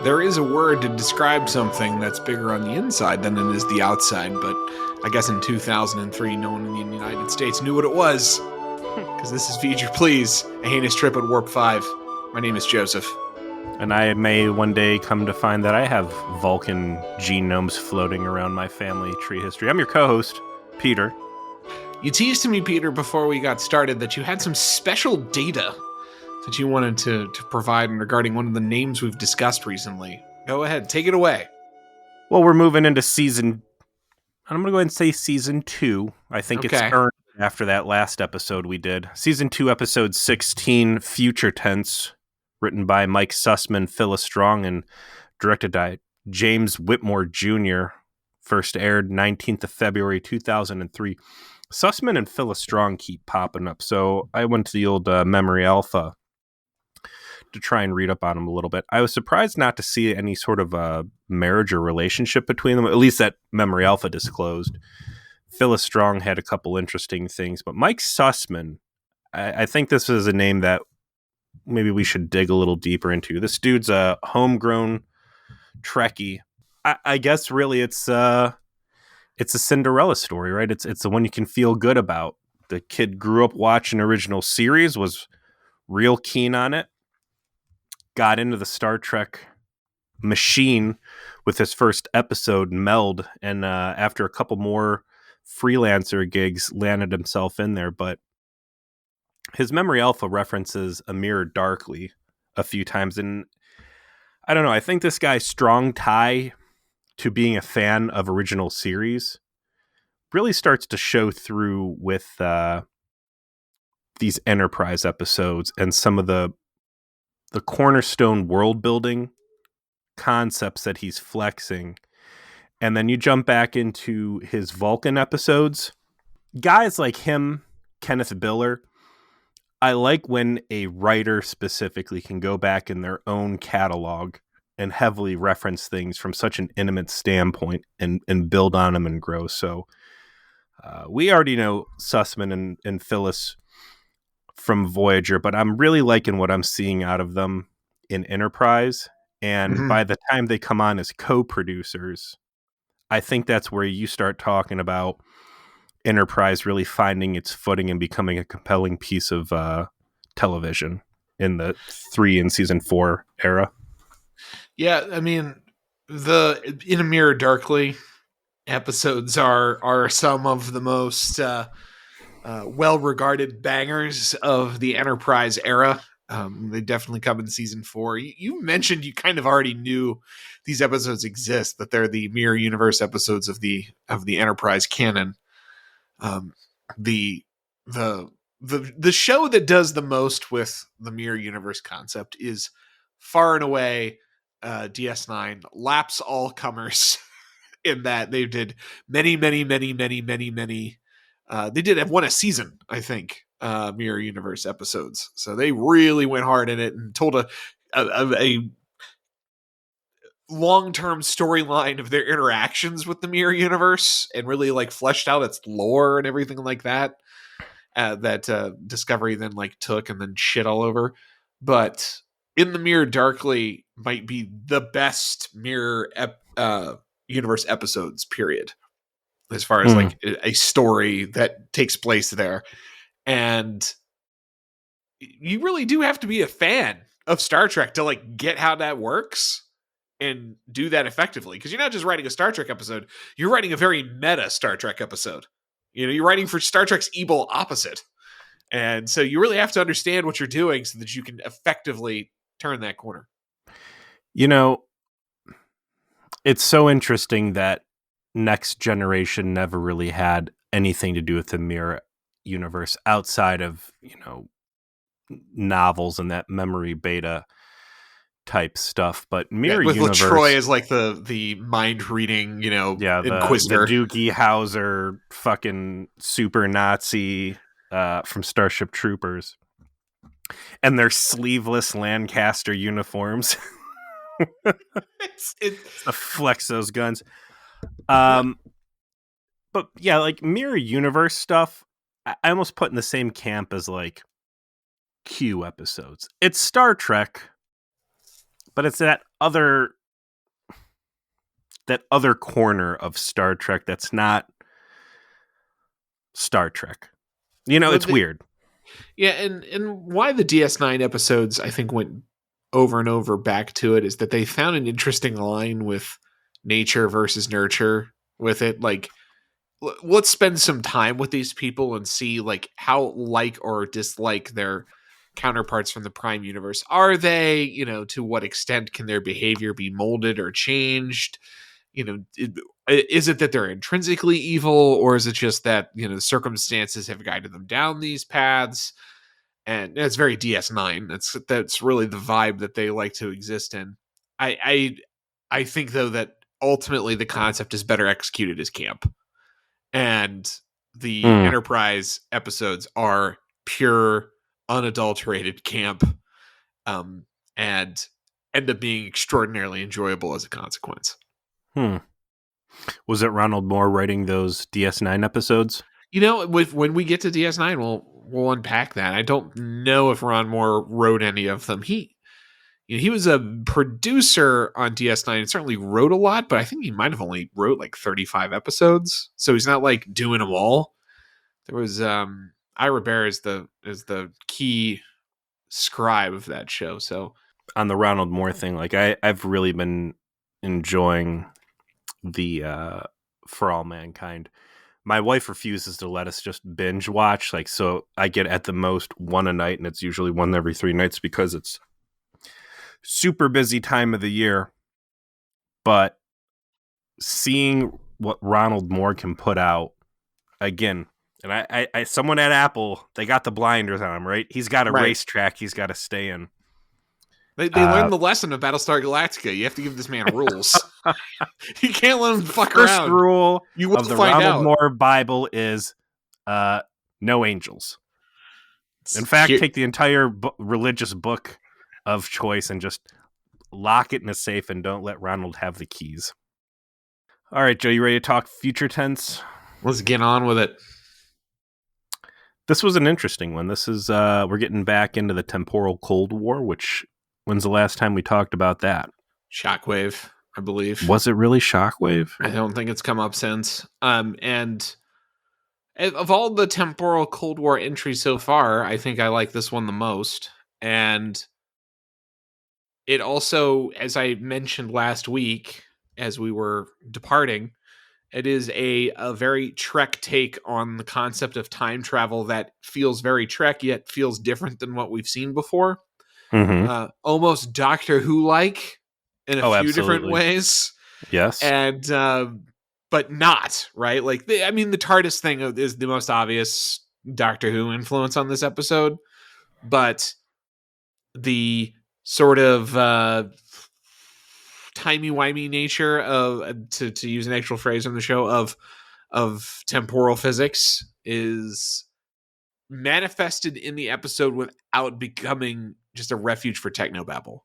There is a word to describe something that's bigger on the inside than it is the outside, but I guess in 2003, no one in the United States knew what it was. Because this is Feed Your Please, a heinous trip at Warp 5. My name is Joseph. And I may one day come to find that I have Vulcan genomes floating around my family tree history. I'm your co-host, Peter. You teased to me, Peter, before we got started that you had some special data that you wanted to provide regarding one of the names we've discussed recently. Go ahead, take it away. Well, we're moving into season... I'm going to go ahead and say season 2. I think it's earned after that last episode we did. Season 2, episode 16, Future Tense, written by Mike Sussman, Phyllis Strong, and directed by James Whitmore Jr., first aired 19th of February 2003. Sussman and Phyllis Strong keep popping up, so I went to the old Memory Alpha to try and read up on them a little bit. I was surprised not to see any sort of marriage or relationship between them, at least that Memory Alpha disclosed. Phyllis Strong had a couple interesting things, but Mike Sussman, I think this is a name that maybe we should dig a little deeper into. This dude's a homegrown Trekkie. I guess really it's a Cinderella story, right? It's the one you can feel good about. The kid grew up watching original series, was real keen on it, got into the Star Trek machine with his first episode, Meld, and after a couple more freelancer gigs, landed himself in there. But his Memory Alpha references A Mirror Darkly a few times, and I don't know, I think this guy's strong tie to being a fan of original series really starts to show through with these Enterprise episodes and some of the cornerstone world building concepts that he's flexing. And then you jump back into his Vulcan episodes. Guys like him, Kenneth Biller, I like when a writer specifically can go back in their own catalog and heavily reference things from such an intimate standpoint and build on them and grow. So we already know Sussman and Phyllis from Voyager, but I'm really liking what I'm seeing out of them in Enterprise. And by the time they come on as co-producers, I think that's where you start talking about Enterprise really finding its footing and becoming a compelling piece of television in the 3 and season 4 era. Yeah, I mean, the In a Mirror Darkly episodes are some of the most well-regarded bangers of the Enterprise era. They definitely come in season 4. You mentioned you kind of already knew these episodes exist, that they're the Mirror Universe episodes of the Enterprise canon. The show that does the most with the Mirror Universe concept is far and away DS9. Laps all comers in that they did many. They did have a season, I think, Mirror Universe episodes. So they really went hard in it and told a long-term storyline of their interactions with the Mirror Universe and really like fleshed out its lore and everything like that. That Discovery then like took and then shit all over. But In the Mirror Darkly might be the best Mirror Universe episodes, period, as far as like a story that takes place there. And you really do have to be a fan of Star Trek to like get how that works and do that effectively, because you're not just writing a Star Trek episode, you're writing a very meta Star Trek episode. You know, you're writing for Star Trek's evil opposite. And so you really have to understand what you're doing so that you can effectively turn that corner. You know, it's so interesting that Next Generation never really had anything to do with the Mirror Universe outside of, you know, novels and that memory beta type stuff. But Mirror Universe, LaTroy is like the mind reading, you know, Inquisitor. The Doogie Howser fucking super Nazi from Starship Troopers, and their sleeveless Lancaster uniforms. it's flex those guns. But yeah, like Mirror Universe stuff, I almost put in the same camp as like Q episodes. It's Star Trek, but it's that other corner of Star Trek that's not Star Trek. It's weird. Yeah, and why the DS9 episodes I think went over and over back to it is that they found an interesting line with nature versus nurture with it. Like, let's spend some time with these people and see like how like or dislike their counterparts from the Prime universe are they. To what extent can their behavior be molded or changed? Is it that they're intrinsically evil, or is it just that circumstances have guided them down these paths? And it's very DS9. That's really the vibe that they like to exist in. I think though that ultimately the concept is better executed as camp, and the Enterprise episodes are pure, unadulterated camp, and end up being extraordinarily enjoyable as a consequence. Was it Ronald Moore writing those DS9 episodes? When we get to DS9, we'll unpack that. I don't know if Ron Moore wrote any of them. He was a producer on DS9 and certainly wrote a lot, but I think he might have only wrote like 35 episodes. So he's not like doing them all. There was Ira Bear is the key scribe of that show. So on the Ronald Moore thing, like I've really been enjoying the For All Mankind. My wife refuses to let us just binge watch, like, so I get at the most one a night, and it's usually one every 3 nights because it's super busy time of the year. But seeing what Ronald Moore can put out again, and I someone at Apple, they got the blinders on him, right? He's got a racetrack he's got to stay in. They learned the lesson of Battlestar Galactica. You have to give this man rules. You can't let him fuck around. First rule you will of the find Ronald out. Moore Bible is no angels. In fact, take the entire religious book of choice and just lock it in a safe and don't let Ronald have the keys. All right, Joe, you ready to talk future tense? Let's get on with it. This was an interesting one. This is we're getting back into the temporal Cold War, which when's the last time we talked about that? Shockwave, I believe. Was it really Shockwave? I don't think it's come up since. And of all the temporal Cold War entries so far, I think I like this one the most. And it also, as I mentioned last week, as we were departing, it is a very Trek take on the concept of time travel that feels very Trek, yet feels different than what we've seen before. Mm-hmm. Almost Doctor Who-like in a few different ways. Yes. And, but not, right? Like, the TARDIS thing is the most obvious Doctor Who influence on this episode. But the sort of timey-wimey nature of, to use an actual phrase from the show, of temporal physics is manifested in the episode without becoming just a refuge for technobabble.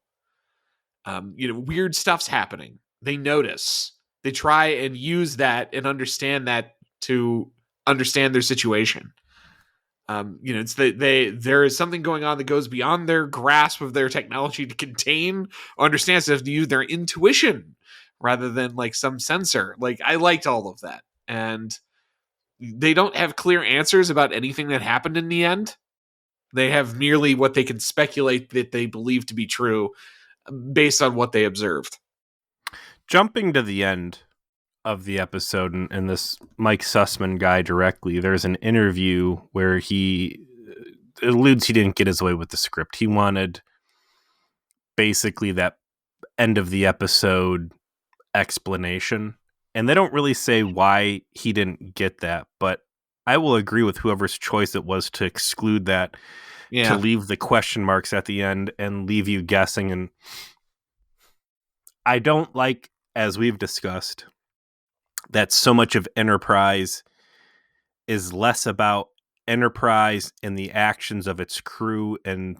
Weird stuff's happening. They notice. They try and use that and understand that to understand their situation. It's there is something going on that goes beyond their grasp of their technology to contain or understand, so they have to use their intuition rather than like some sensor. Like, I liked all of that. And they don't have clear answers about anything that happened in the end. They have merely what they can speculate that they believe to be true based on what they observed. Jumping to the end of the episode, and this Mike Sussman guy directly, there's an interview where he alludes he didn't get his way with the script. He wanted basically that end of the episode explanation, and they don't really say why he didn't get that, but I will agree with whoever's choice it was to exclude that, to leave the question marks at the end and leave you guessing. And I don't like, as we've discussed, that so much of Enterprise is less about Enterprise and the actions of its crew and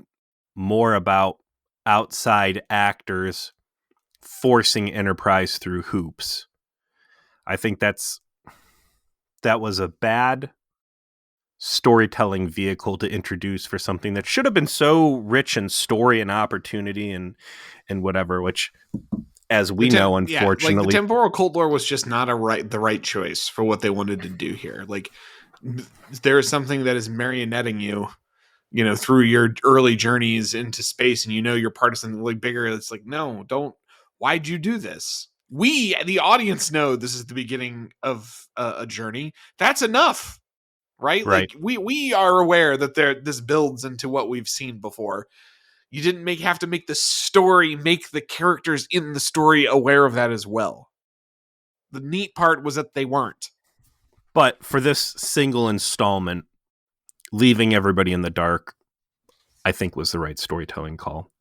more about outside actors forcing Enterprise through hoops. I think that was a bad storytelling vehicle to introduce for something that should have been so rich in story and opportunity and whatever, which, as we know, unfortunately, the temporal cult lore was just not the right choice for what they wanted to do here. Like, there is something that is marionetting you, through your early journeys into space, and you're part of something like bigger. It's like, no, don't. Why'd you do this? We, the audience, know this is the beginning of a journey. That's enough, right? Like, we are aware that this builds into what we've seen before. You didn't have to make the story, make the characters in the story aware of that as well. The neat part was that they weren't. But for this single installment, leaving everybody in the dark, I think, was the right storytelling call.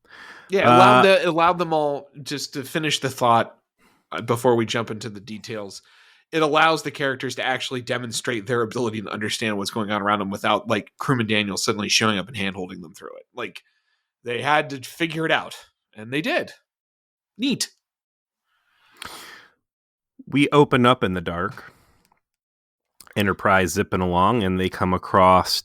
Yeah, it allowed them all, just to finish the thought before we jump into the details. It allows the characters to actually demonstrate their ability to understand what's going on around them without, like, Crewman Daniel suddenly showing up and hand-holding them through it. Like, they had to figure it out, and they did. Neat. We open up in the dark. Enterprise zipping along, and they come across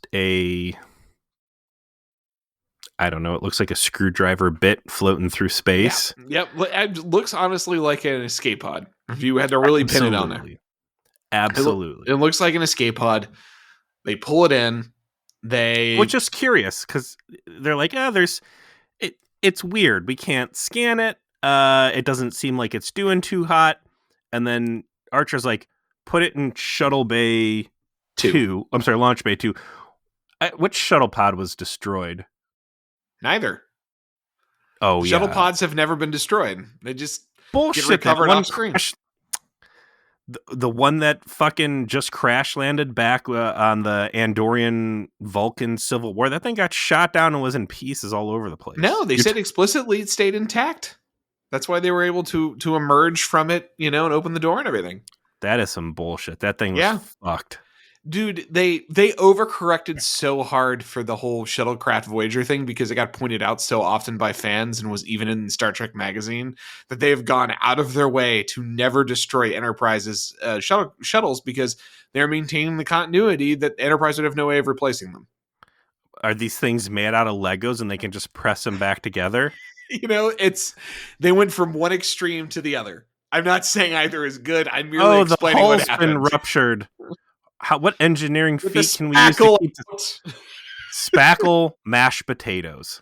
I don't know, it looks like a screwdriver bit floating through space. Yep. It looks honestly like an escape pod. If you had to really pin it on there. Absolutely. It looks like an escape pod. They pull it in. Which just curious, because they're like, it's weird. We can't scan it. It doesn't seem like it's doing too hot. And then Archer's like, put it in Shuttle Bay 2. I'm sorry, Launch Bay 2. Which shuttle pod was destroyed? Neither. Oh, shuttle pods have never been destroyed. They just get recovered off screen. The one that fucking just crash landed back on the Andorian Vulcan Civil War, that thing got shot down and was in pieces all over the place. No, they said explicitly it stayed intact. That's why they were able to emerge from it, and open the door and everything. That is some bullshit. That thing was fucked. Dude, they overcorrected so hard for the whole shuttlecraft Voyager thing because it got pointed out so often by fans and was even in Star Trek magazine that they have gone out of their way to never destroy Enterprise's shuttles because they're maintaining the continuity that Enterprise would have no way of replacing them. Are these things made out of Legos and they can just press them back together? They went from one extreme to the other. I'm not saying either is good. I'm merely explaining what happened. The hull's been ruptured. What engineering feat can we use to keep spackle mashed potatoes?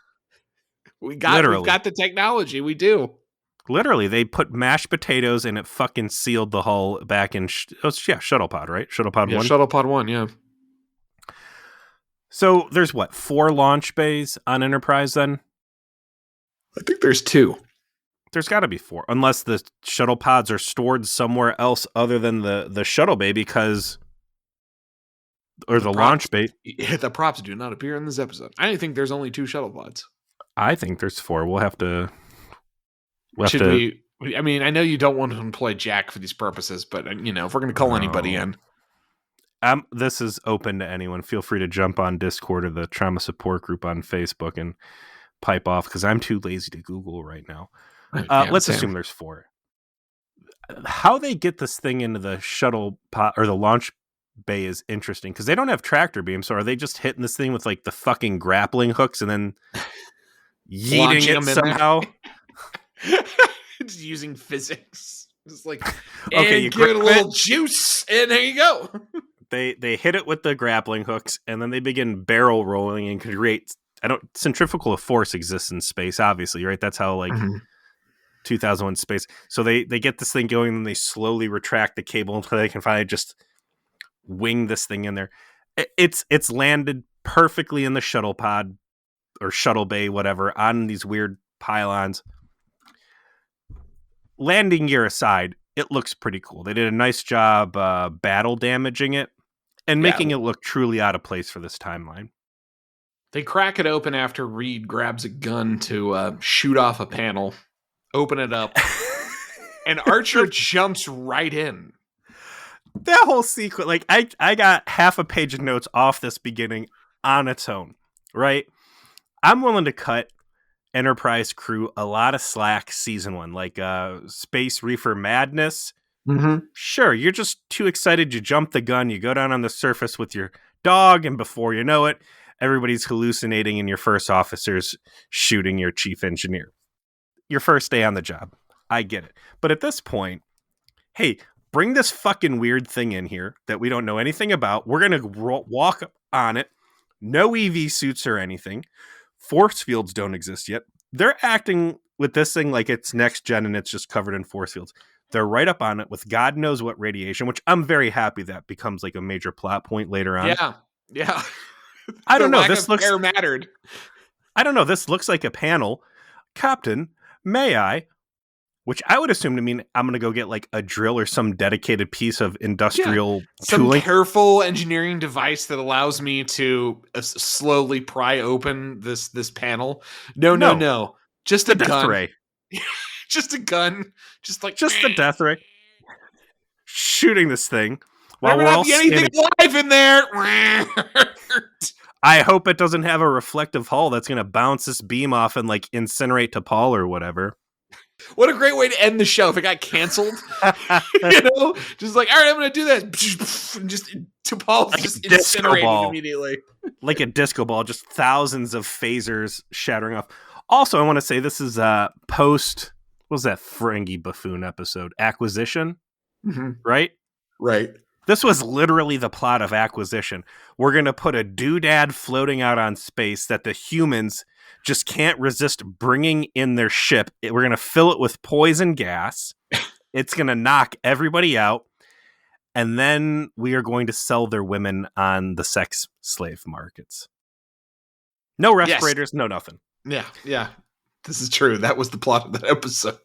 We've got the technology. We do. Literally, they put mashed potatoes and it fucking sealed the hull back in. Shuttle pod, right? Shuttle pod 1. Shuttle pod 1. Yeah. So there's 4 launch bays on Enterprise then? I think there's 2. There's got to be 4, unless the shuttle pods are stored somewhere else other than the shuttle bay or the launch bay. The props do not appear in this episode. I think there's only 2 shuttle pods. I think there's 4. We'll have to. I mean, I know you don't want to employ Jack for these purposes, but if we're going to call anybody in. This is open to anyone. Feel free to jump on Discord or the trauma support group on Facebook and pipe off because I'm too lazy to Google right now. Let's assume there's 4. How they get this thing into the shuttle pod or the launch bay is interesting because they don't have tractor beams. So are they just hitting this thing with like the fucking grappling hooks and then yeeting it somehow? It's using physics. It's like, okay, you give it a little juice, and there you go. They hit it with the grappling hooks, and then they begin barrel rolling and create. Centrifugal force exists in space, obviously, right? That's how 2001 space. So they get this thing going, and they slowly retract the cable until they can finally just wing this thing in there. It's landed perfectly in the shuttle pod or shuttle bay, whatever, on these weird pylons. Landing gear aside, it looks pretty cool. They did a nice job battle damaging it and making it look truly out of place for this timeline. They crack it open after Reed grabs a gun to shoot off a panel, open it up, and Archer jumps right in. That whole sequence, I got half a page of notes off this beginning on its own, right? I'm willing to cut Enterprise crew a lot of slack season 1, Space Reefer Madness. Mm-hmm. Sure, you're just too excited. You jump the gun. You go down on the surface with your dog, and before you know it, everybody's hallucinating and your first officer's shooting your chief engineer. Your first day on the job. I get it. But at this point, hey, bring this fucking weird thing in here that we don't know anything about. We're going to walk on it. No EV suits or anything. Force fields don't exist yet. They're acting with this thing like it's next gen and it's just covered in force fields. They're right up on it with God knows what radiation, which I'm very happy that becomes like a major plot point later on. Yeah. I don't know. This looks care mattered. I don't know. This looks like a panel. Captain, may I? Which I would assume to mean I'm going to go get like a drill or some dedicated piece of industrial tooling. Some careful engineering device that allows me to slowly pry open this panel. No. Just a gun. Ray. Just a gun. Just the death ray. Shooting this thing. While we're all anything alive in there. I hope it doesn't have a reflective hull that's going to bounce this beam off and like incinerate T'Pol or whatever. What a great way to end the show if it got canceled. Just like, all right, I'm going to do this. And just T'Pol's like just incinerating immediately. Like a disco ball, just thousands of phasers shattering off. Also, I want to say this is post, what was that Ferengi Buffoon episode? Acquisition? Mm-hmm. Right? Right. This was literally the plot of Acquisition. We're going to put a doodad floating out on space that the humans just can't resist bringing in their ship. We're going to fill it with poison gas. It's going to knock everybody out. And then we are going to sell their women on the sex slave markets. No respirators, no nothing. Yeah. This is true. That was the plot of that episode.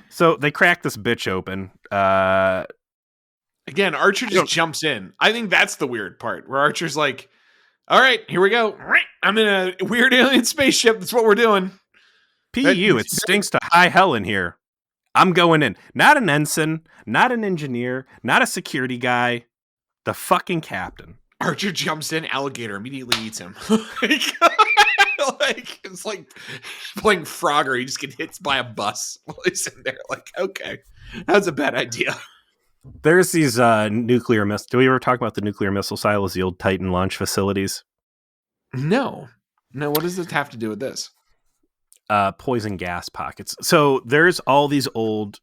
So they crack this bitch open. Again, Archer just jumps in. I think that's the weird part, where Archer's like, all right, here we go. I'm in a weird alien spaceship. That's what we're doing. PU, it stinks to high hell in here. I'm going in. Not an ensign, not an engineer, not a security guy. The fucking captain. Archer jumps in. Alligator immediately eats him. It's like playing Frogger. He just gets hit by a bus while he's in there. Like, okay, that's a bad idea. There's these nuclear missiles. Do we ever talk about the nuclear missile silos, the old Titan launch facilities? No. What does this have to do with this? Poison gas pockets. So there's all these old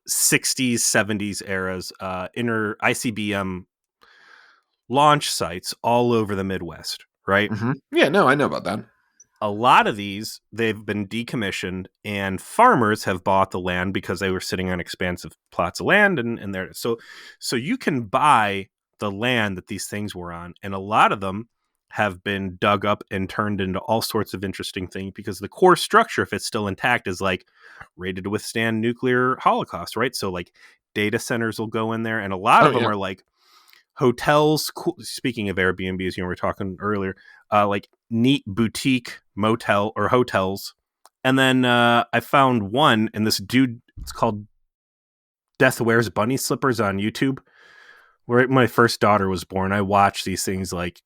60s, 70s eras inner ICBM launch sites all over the Midwest, right? Mm-hmm. Yeah, no, I know about that. A lot of these, they've been decommissioned, and farmers have bought the land because they were sitting on expansive plots of land, and there. So you can buy the land that these things were on, and a lot of them have been dug up and turned into all sorts of interesting things because the core structure, if it's still intact, is like rated to withstand nuclear holocaust, right? So like data centers will go in there, and a lot of them are like hotels. Speaking of Airbnbs, we were talking earlier, like neat boutique motel or hotels. And then I found one, and this dude, it's called Death Wears Bunny Slippers on YouTube, where my first daughter was born. I watched these things, like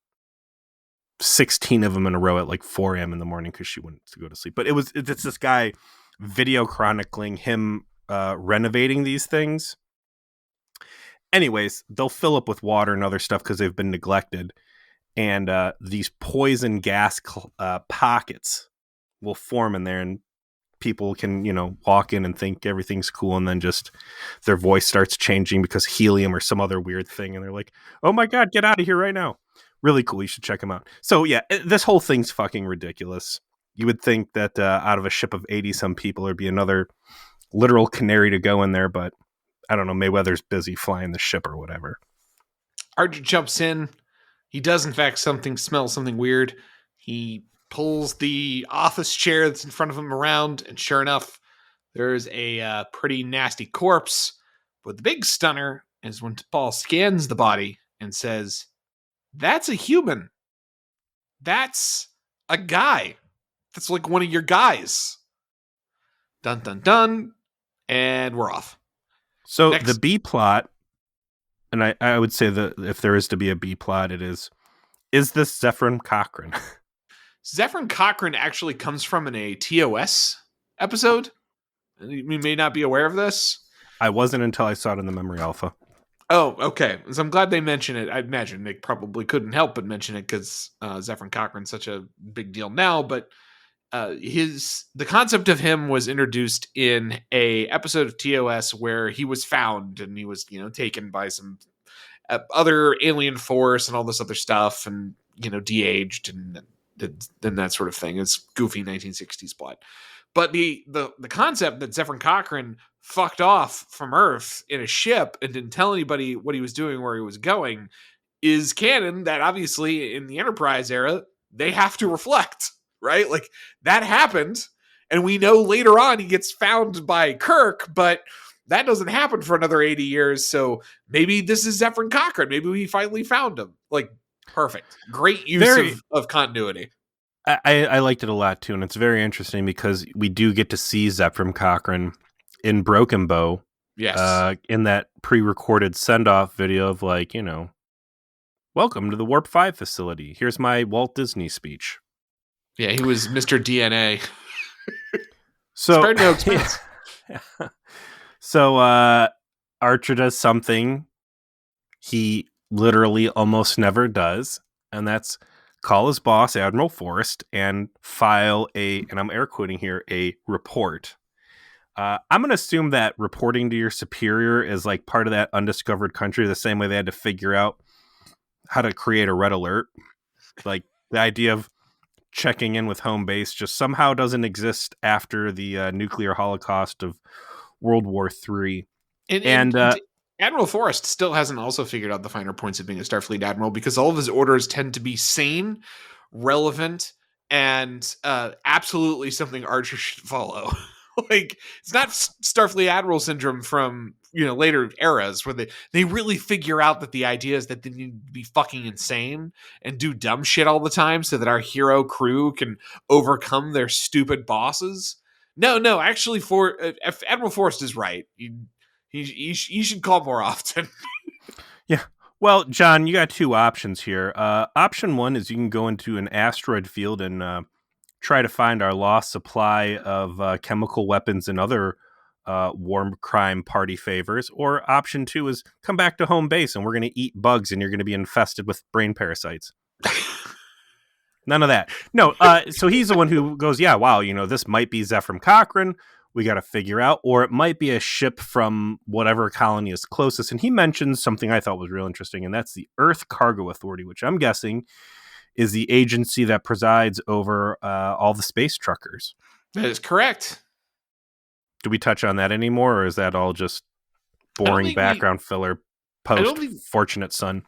16 of them in a row at like 4 a.m. in the morning because she went to go to sleep. But it's this guy video chronicling him renovating these things. Anyways, they'll fill up with water and other stuff because they've been neglected. And these poison gas pockets will form in there, and people can, walk in and think everything's cool, and then just their voice starts changing because helium or some other weird thing, and they're like, oh my God, get out of here right now. Really cool. You should check them out. So yeah, this whole thing's fucking ridiculous. You would think that out of a ship of 80-some people, there'd be another literal canary to go in there, but I don't know, Mayweather's busy flying the ship or whatever. Archer jumps in. He does, in fact, smell something weird. He pulls the office chair that's in front of him around, and sure enough, there's a pretty nasty corpse. But the big stunner is when Paul scans the body and says, that's a human. That's a guy. That's like one of your guys. Dun, dun, dun. And we're off. So next. The B plot, and I would say that if there is to be a B plot, it is this Zephyrin Cochrane? Zephyrin Cochrane actually comes from a TOS episode. You may not be aware of this. I wasn't until I saw it in the Memory Alpha. Oh, okay. So I'm glad they mentioned it. I imagine they probably couldn't help but mention it because Zephyr Cochrane's such a big deal now. But the concept of him was introduced in a episode of TOS where he was found and he was taken by some other alien force and all this other stuff and de-aged and that sort of thing. It's goofy 1960s plot. But the concept that Zephyr Cochrane fucked off from Earth in a ship and didn't tell anybody what he was doing, where he was going, is canon. That obviously in the Enterprise era they have to reflect, right? Like that happened, and we know later on he gets found by Kirk, but that doesn't happen for another 80 years. So maybe this is Zephyr Cochrane. Maybe we finally found him. Like perfect, great use of continuity. I liked it a lot too, and it's very interesting because we do get to see Zephyr Cochrane in Broken Bow. Yes. In that pre-recorded send-off video of welcome to the Warp 5 facility. Here's my Walt Disney speech. Yeah, he was Mr. DNA. So, spared no expense. Yeah. So Archer does something he literally almost never does, and that's call his boss, Admiral Forrest, and file and I'm air quoting here, a report. I'm going to assume that reporting to your superior is like part of that undiscovered country, the same way they had to figure out how to create a red alert. Like the idea of checking in with home base just somehow doesn't exist after the nuclear holocaust of World War III. And Admiral Forrest still hasn't also figured out the finer points of being a Starfleet admiral, because all of his orders tend to be sane, relevant, and absolutely something Archer should follow. Like it's not Starfleet admiral syndrome from later eras where they really figure out that the idea is that they need to be fucking insane and do dumb shit all the time so that our hero crew can overcome their stupid bosses. No, actually, Admiral Forrest is right. You should call more often. Yeah. Well, John, you got two options here. Option one is you can go into an asteroid field and try to find our lost supply of chemical weapons and other war crime party favors. Or option two is come back to home base and we're going to eat bugs and you're going to be infested with brain parasites. None of that. No. So he's the one who goes, yeah, wow, this might be Zephyr Cochrane. We got to figure out, or it might be a ship from whatever colony is closest. And he mentions something I thought was real interesting, and that's the Earth Cargo Authority, which I'm guessing is the agency that presides over all the space truckers. That is correct. Do we touch on that anymore, or is that all just boring background filler post Fortunate Son?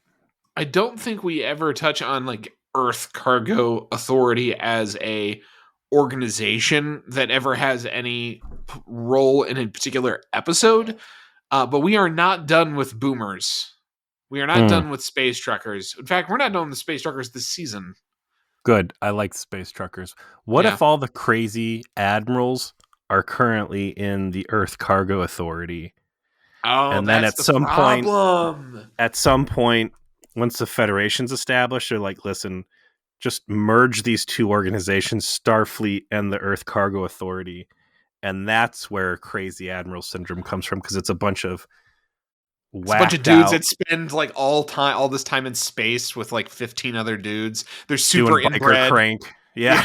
I don't think we ever touch on like Earth Cargo Authority as a organization that ever has any role in a particular episode, but we are not done with boomers. We are not done with space truckers. In fact, we're not done with space truckers this season. Good. I like space truckers. What if all the crazy admirals are currently in the Earth Cargo Authority? Oh, and then at some point, once the Federation's established, they're like, listen, just merge these two organizations, Starfleet and the Earth Cargo Authority. And that's where crazy admiral syndrome comes from, because it's a bunch of dudes that spend like all this time in space with like 15 other dudes. They're super inbred. Crank. Yeah.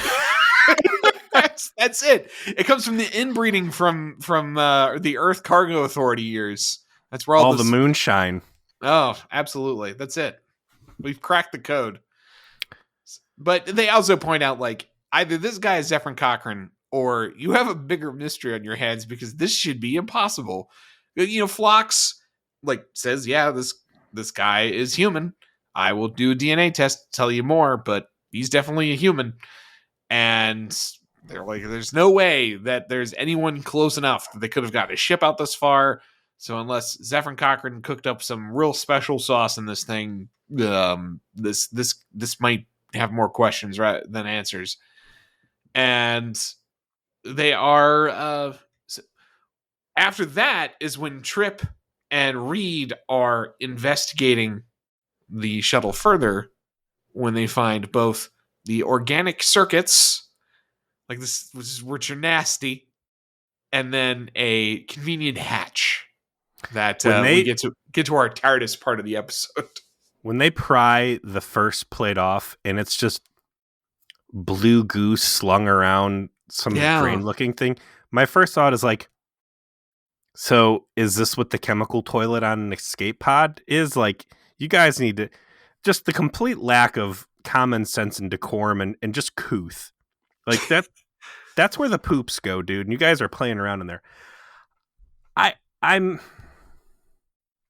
That's it. It comes from the inbreeding from the Earth Cargo Authority years. That's where all the moonshine. Oh, absolutely. That's it. We've cracked the code. But they also point out, like, either this guy is Zephyr Cochrane or you have a bigger mystery on your hands, because this should be impossible. Phlox says, yeah, this guy is human. I will do a DNA test to tell you more, but he's definitely a human. And they're like, there's no way that there's anyone close enough that they could have gotten a ship out this far. So unless Zephyr Cochrane cooked up some real special sauce in this thing, this might have more questions than answers. And they are after that is when Trip and Reed are investigating the shuttle further, when they find both the organic circuits, like this, which are nasty, and then a convenient hatch. that when we get to our TARDIS part of the episode. When they pry the first plate off and it's just blue goo slung around some drain looking thing, my first thought is like, so is this what the chemical toilet on an escape pod is? Like, you guys need to, just the complete lack of common sense and decorum and just couth. Like that's where the poops go, dude. And you guys are playing around in there.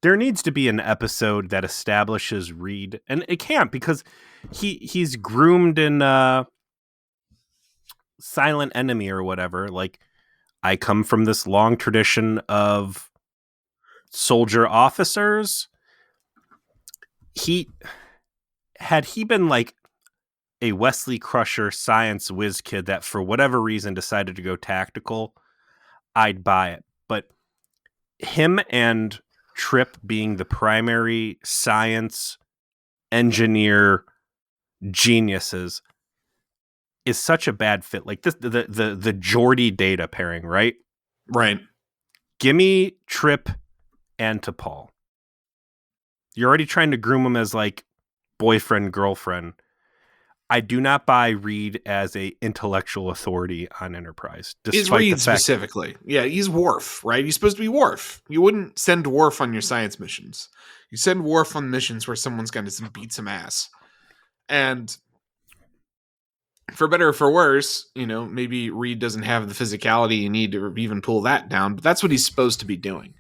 There needs to be an episode that establishes Reed, and it can't because he's groomed in Silent Enemy or whatever. Like, I come from this long tradition of soldier officers. Had he been like a Wesley Crusher science whiz kid that for whatever reason decided to go tactical, I'd buy it. But him and Trip being the primary science engineer geniuses is such a bad fit. Like this, the Geordie Data pairing, right? Right. Give me Trip and T'Pol. You're already trying to groom him as like boyfriend, girlfriend. I do not buy Reed as a intellectual authority on Enterprise. Is Reed specifically? Yeah, he's Worf, right? He's supposed to be Worf. You wouldn't send Worf on your science missions. You send Worf on missions where someone's going to beat some ass. And for better or for worse, maybe Reed doesn't have the physicality you need to even pull that down, but that's what he's supposed to be doing.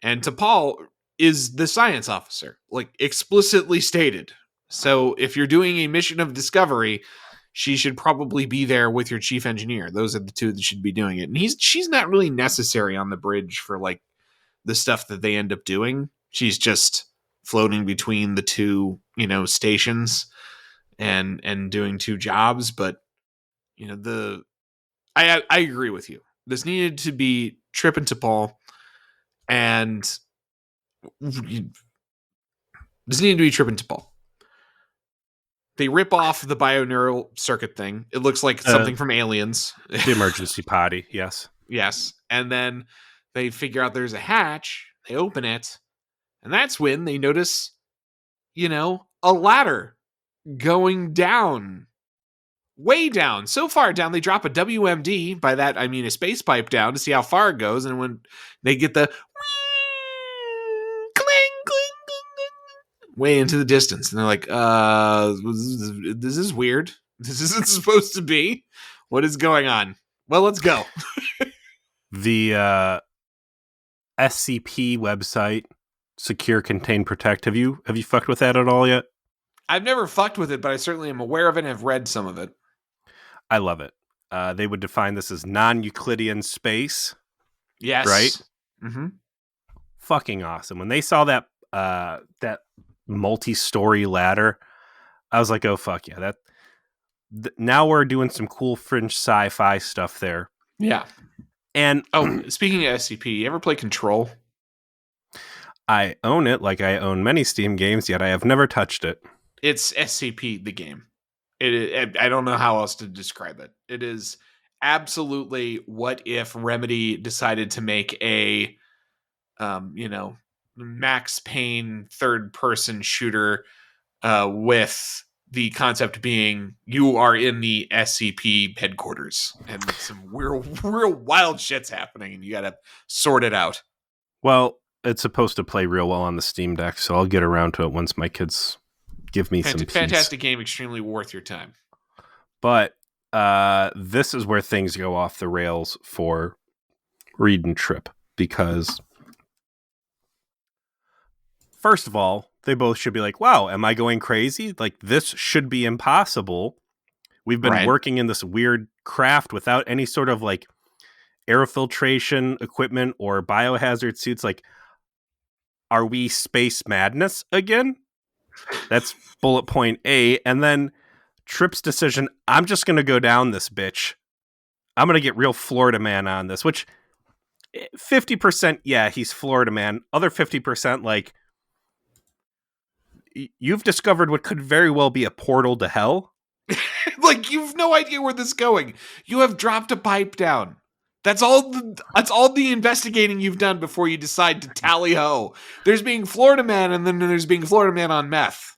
And T'Pol is the science officer, like explicitly stated. So if you're doing a mission of discovery, she should probably be there with your chief engineer. Those are the two that should be doing it. And she's not really necessary on the bridge for like the stuff that they end up doing. She's just floating between the two, stations and doing two jobs. But I agree with you. This needed to be Trip and T'Pol, and this needed to be Trip and T'Pol. They rip off the bioneural circuit thing. It looks like something from Aliens. The emergency potty, yes. Yes. And then they figure out there's a hatch. They open it. And that's when they notice, a ladder going down. Way down. So far down, they drop a WMD. By that, I mean a space pipe down to see how far it goes. And when they get the way into the distance, and they're like, this is weird. This isn't supposed to be. What is going on? Well, let's go. The SCP website, Secure, Contain, Protect. Have you fucked with that at all yet? I've never fucked with it, but I certainly am aware of it and have read some of it. I love it. They would define this as non-Euclidean space. Yes. Right? Mm-hmm. Fucking awesome. When they saw that multi-story ladder, I was like, oh fuck yeah, now we're doing some cool fringe sci-fi stuff there. Yeah. And speaking of SCP, you ever play Control? I own it, like I own many Steam games, yet I have never touched it. It's SCP the game. I don't know how else to describe it. It is absolutely what if Remedy decided to make a Max Payne third-person shooter with the concept being you are in the SCP headquarters and some real wild shit's happening and you gotta sort it out. Well, it's supposed to play real well on the Steam Deck, so I'll get around to it once my kids give me some peace. Fantastic game, extremely worth your time. But this is where things go off the rails for Reed and Trip, because first of all, they both should be like, wow, am I going crazy? Like, this should be impossible. We've been working in this weird craft without any sort of like air filtration equipment or biohazard suits. Like, are we space madness again? That's bullet point A. And then Trip's decision, I'm just going to go down this bitch. I'm going to get real Florida man on this, which 50%, yeah, he's Florida man. Other 50%, like, you've discovered what could very well be a portal to hell. Like, you've no idea where this is going. You have dropped a pipe down That's all the investigating you've done before you decide to tally ho. There's being Florida Man, and then there's being Florida Man on meth.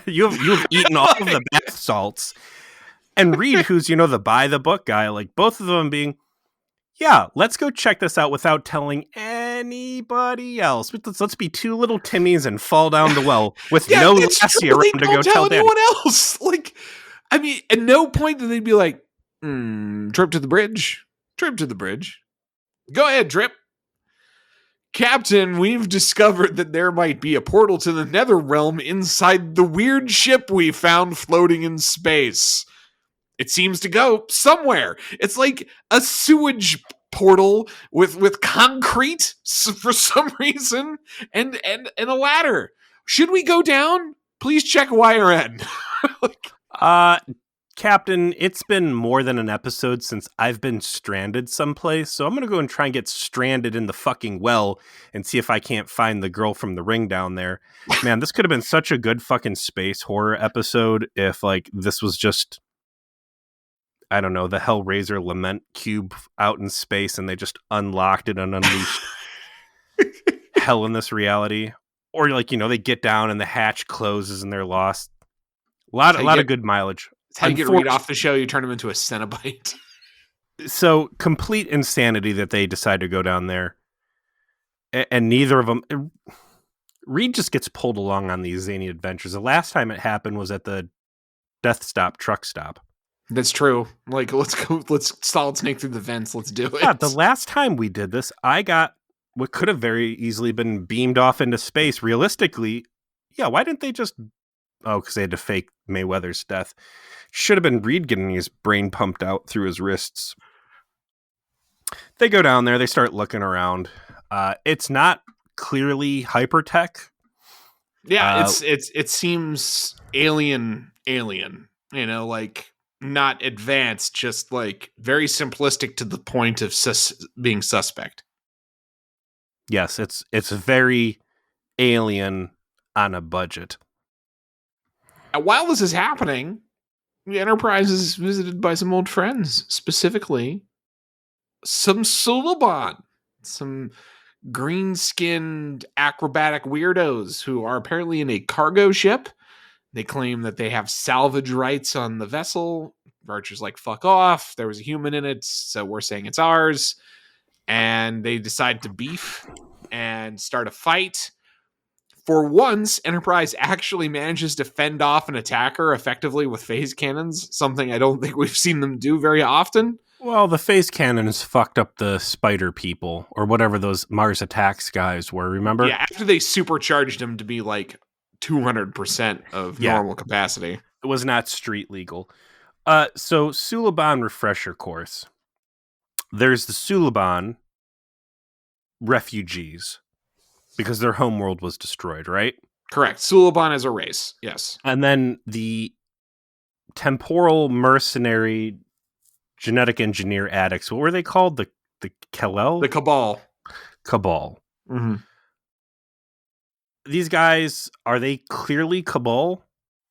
You've eaten all of the bath salts. And Reed, who's, the buy the book guy, like both of them being, yeah, let's go check this out without telling anybody else. Let's be two little Timmies and fall down the well with no Lassie around to go tell anyone else. Like, I mean, at no point did they be like, trip to the bridge. Trip to the bridge. Go ahead, Trip. Captain, we've discovered that there might be a portal to the nether realm inside the weird ship we found floating in space. It seems to go somewhere. It's like a sewage portal with concrete for some reason and a ladder. Should we go down? Please check YRN. Captain, it's been more than an episode since I've been stranded someplace, so I'm going to go and try and get stranded in the fucking well and see if I can't find the girl from the ring down there. Man, this could have been such a good fucking space horror episode if, like, this was just, I don't know, the Hellraiser Lament cube out in space and they just unlocked it and unleashed hell in this reality. Or, like, they get down and the hatch closes and they're lost. A lot of good mileage. It's how you get Reed off the show. You turn him into a Cenobite. So complete insanity that they decide to go down there. And neither of them... Reed just gets pulled along on these zany adventures. The last time it happened was at the Death Stop truck stop. That's true. Like, let's solid snake through the vents. Let's do it. Yeah, the last time we did this, I got what could have very easily been beamed off into space. Realistically, yeah, why didn't they just... Oh, because they had to fake Mayweather's death. Should have been Reed getting his brain pumped out through his wrists. They go down there. They start looking around. It's not clearly hypertech. Yeah, it seems alien. Like not advanced, just like very simplistic to the point of being suspect. Yes, it's very alien on a budget. While this is happening, the Enterprise is visited by some old friends, specifically some Suliban, some green-skinned acrobatic weirdos who are apparently in a cargo ship. They claim that they have salvage rights on the vessel. Archer's like, fuck off. There was a human in it, so we're saying it's ours. And they decide to beef and start a fight. For once, Enterprise actually manages to fend off an attacker effectively with phase cannons, something I don't think we've seen them do very often. Well, the phase cannons fucked up the spider people, or whatever those Mars Attacks guys were, remember? Yeah, after they supercharged them to be like 200% of normal capacity. It was not street legal. So, Suliban refresher course. There's the Suliban refugees, because their homeworld was destroyed, right? Correct. Suliban as a race, yes. And then the temporal mercenary genetic engineer addicts, what were they called? The Kal-El? The Cabal. Cabal. Mm-hmm. These guys, are they clearly Cabal?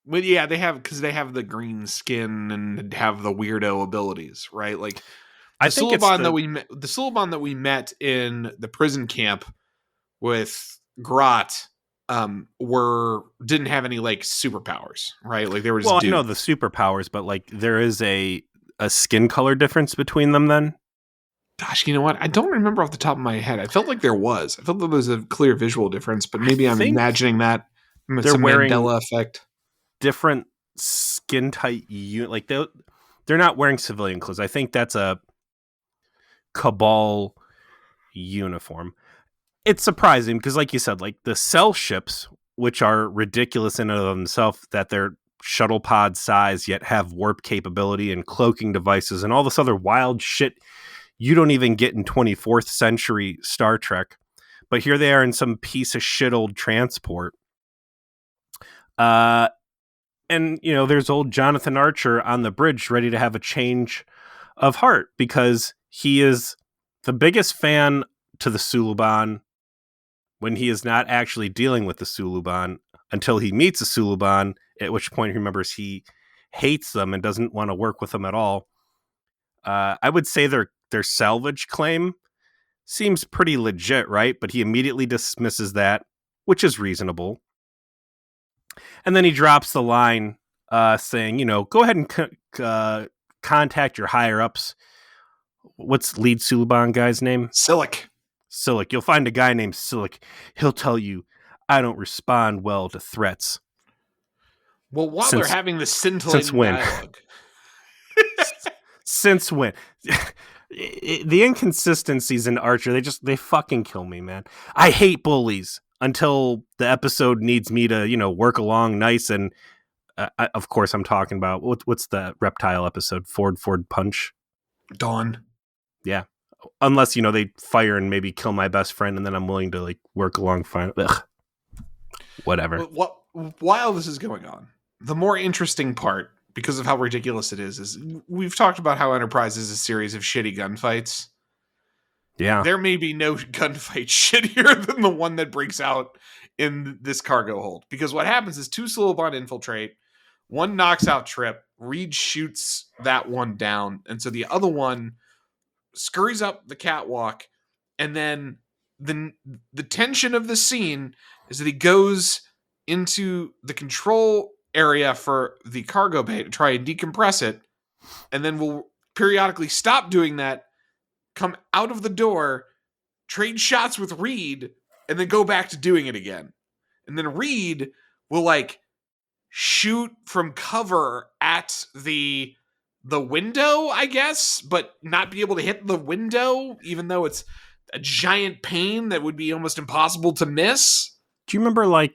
Well, yeah, they have the green skin and have the weirdo abilities, right? Like the Suliban that we met in the prison camp with Grot didn't have any like superpowers, right? Like there was I know the superpowers, but like there is a skin color difference between them then? Gosh, you know what? I don't remember off the top of my head. I felt like there was. I felt there was a clear visual difference, but maybe I'm imagining that. They're wearing Mandela effect. Different skin tight like they're not wearing civilian clothes. I think that's a Cabal uniform. It's surprising because, like you said, like the cell ships, which are ridiculous in and of themselves, that they're shuttle pod size yet have warp capability and cloaking devices and all this other wild shit you don't even get in 24th century Star Trek. But here they are in some piece of shit old transport. And, there's old Jonathan Archer on the bridge ready to have a change of heart because he is the biggest fan to the Suliban when he is not actually dealing with the Suliban until he meets a Suliban, at which point he remembers he hates them and doesn't want to work with them at all. I would say they're their salvage claim seems pretty legit, right? But he immediately dismisses that, which is reasonable. And then he drops the line saying, go ahead and contact your higher-ups. What's lead Suliban guy's name? Silic. You'll find a guy named Silic. He'll tell you, I don't respond well to threats. Well, while they're having this scintillating dialogue. Since when? The inconsistencies in Archer, they fucking kill me, man. I hate bullies until the episode needs me to, work along nice. And of course, I'm talking about what's the reptile episode? Ford Punch? Dawn. Yeah. Unless, they fire and maybe kill my best friend, and then I'm willing to work along fine. Ugh. Whatever. While this is going on, the more interesting part, because of how ridiculous it is we've talked about how Enterprise is a series of shitty gunfights. Yeah. There may be no gunfight shittier than the one that breaks out in this cargo hold. Because what happens is 2 Suliban infiltrate, one knocks out Trip, Reed shoots that one down, and so the other one scurries up the catwalk, and then the tension of the scene is that he goes into the control area for the cargo bay to try and decompress it, and then will periodically stop doing that, come out of the door, trade shots with Reed, and then go back to doing it again. And then Reed will shoot from cover at the window, I guess, but not be able to hit the window, even though it's a giant pane that would be almost impossible to miss. Do you remember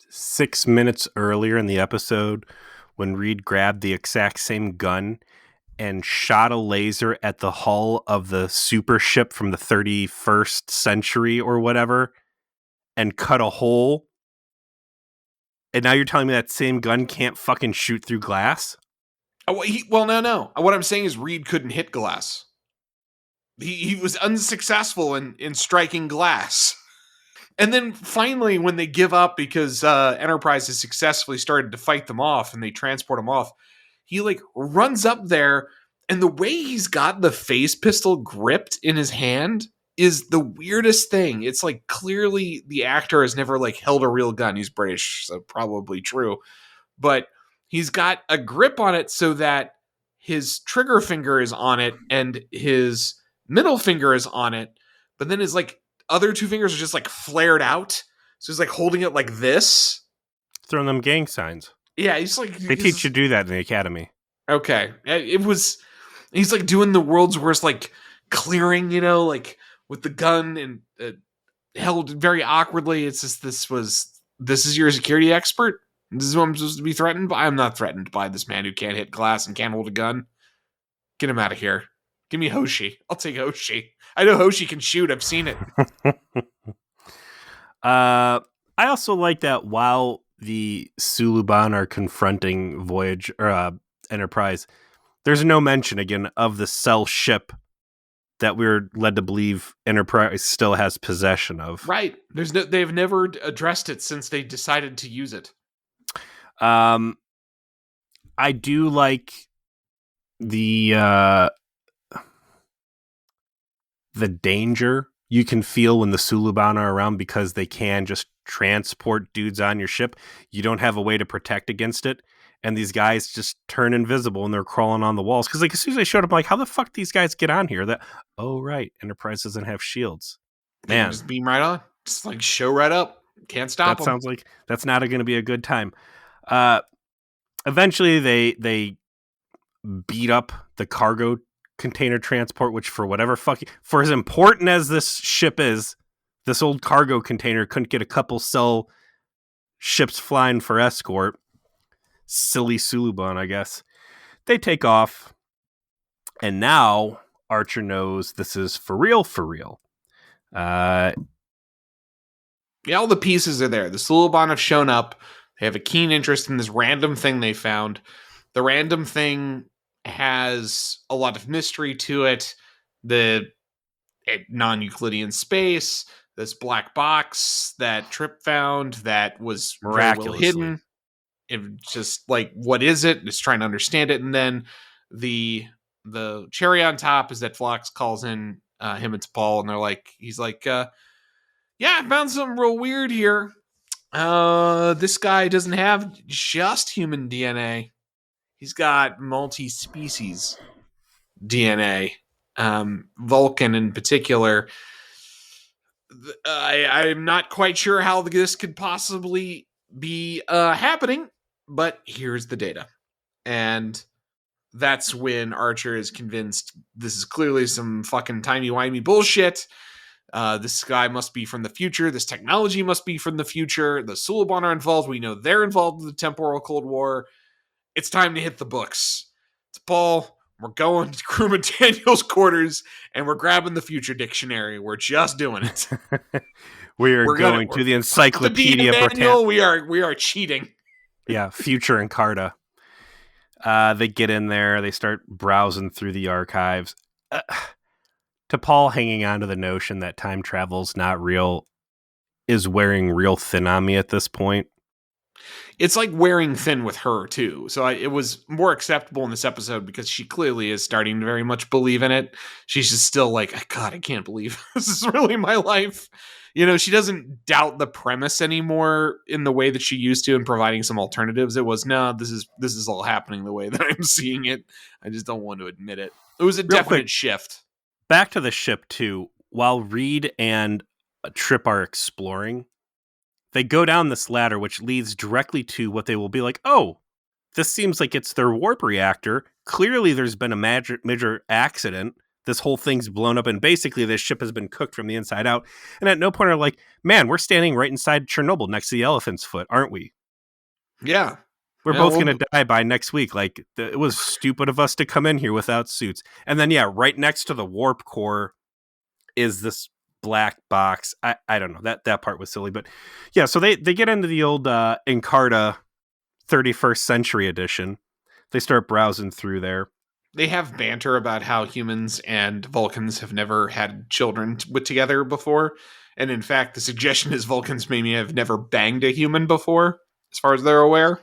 6 minutes earlier in the episode when Reed grabbed the exact same gun and shot a laser at the hull of the super ship from the 31st century or whatever and cut a hole? And now you're telling me that same gun can't fucking shoot through glass? No. What I'm saying is Reed couldn't hit glass. He was unsuccessful in striking glass. And then finally, when they give up because Enterprise has successfully started to fight them off and they transport him off, he runs up there, and the way he's got the phase pistol gripped in his hand is the weirdest thing. It's clearly the actor has never held a real gun. He's British, so probably true. But he's got a grip on it so that his trigger finger is on it and his middle finger is on it, but then his other 2 fingers are just flared out. So he's holding it like this. Throwing them gang signs. Yeah, he's they teach you to do that in the academy. Okay. He's doing the world's worst clearing, with the gun and held very awkwardly. It's just this is your security expert? This is who I'm supposed to be threatened by? I'm not threatened by this man who can't hit glass and can't hold a gun. Get him out of here. Give me Hoshi. I'll take Hoshi. I know Hoshi can shoot. I've seen it. I also like that while the Suliban are confronting Voyage or Enterprise, there's no mention again of the Cell ship that we're led to believe Enterprise still has possession of. Right. They've never addressed it since they decided to use it. I do like the danger you can feel when the Suliban are around because they can just transport dudes on your ship. You don't have a way to protect against it. And these guys just turn invisible and they're crawling on the walls. Because as soon as they showed up, I'm like, how the fuck these guys get on here? Right, Enterprise doesn't have shields. Man, just beam right on. Just show right up. Can't stop them. That sounds like that's not going to be a good time. Eventually, they beat up the cargo container transport, which for as important as this ship is, this old cargo container couldn't get a couple Cell ships flying for escort. Silly Suliban, I guess. They take off, and now Archer knows this is for real, for real. Yeah, all the pieces are there. The Suliban have shown up. They have a keen interest in this random thing they found. The random thing has a lot of mystery to it. The non-Euclidean space, this black box that Trip found that was miraculously well hidden. It just what is it? Just trying to understand it. And then the the cherry on top is that Phlox calls in him and T'Pol, and he's like, yeah, I found something real weird here. This guy doesn't have just human DNA. He's got multi-species DNA. Vulcan in particular. I'm not quite sure how this could possibly be happening, but here's the data. And that's when Archer is convinced this is clearly some fucking timey-wimey bullshit. This guy must be from the future. This technology must be from the future. The Suliban are involved. We know they're involved in the temporal Cold War. It's time to hit the books. It's Paul. We're going to Crewman Daniel's quarters, and we're grabbing the future dictionary. We're just doing it. We're going to the Encyclopedia Britannica. We are cheating. Yeah, Future and Carta. They get in there. They start browsing through the archives. T'Pol hanging on to the notion that time travel's not real is wearing real thin on me at this point. It's like wearing thin with her, too. So it was more acceptable in this episode because she clearly is starting to very much believe in it. She's just still like, God, I can't believe this is really my life. You know, she doesn't doubt the premise anymore in the way that she used to in providing some alternatives. It was, no, this is all happening the way that I'm seeing it. I just don't want to admit it. It was a definite shift. Back to the ship, too. While Reed and Trip are exploring, they go down this ladder, which leads directly to what they will be like, oh, this seems like it's their warp reactor. Clearly, there's been a major accident. This whole thing's blown up, and basically this ship has been cooked from the inside out. And at no point are like, man, we're standing right inside Chernobyl next to the elephant's foot, aren't we? Yeah. We're both going to die by next week. Like, it was stupid of us to come in here without suits. And then, yeah, right next to the warp core is this black box. I don't know. That part was silly. But, yeah, so they get into the old Encarta 31st Century Edition. They start browsing through there. They have banter about how humans and Vulcans have never had children together before. And, in fact, the suggestion is Vulcans maybe have never banged a human before, as far as they're aware.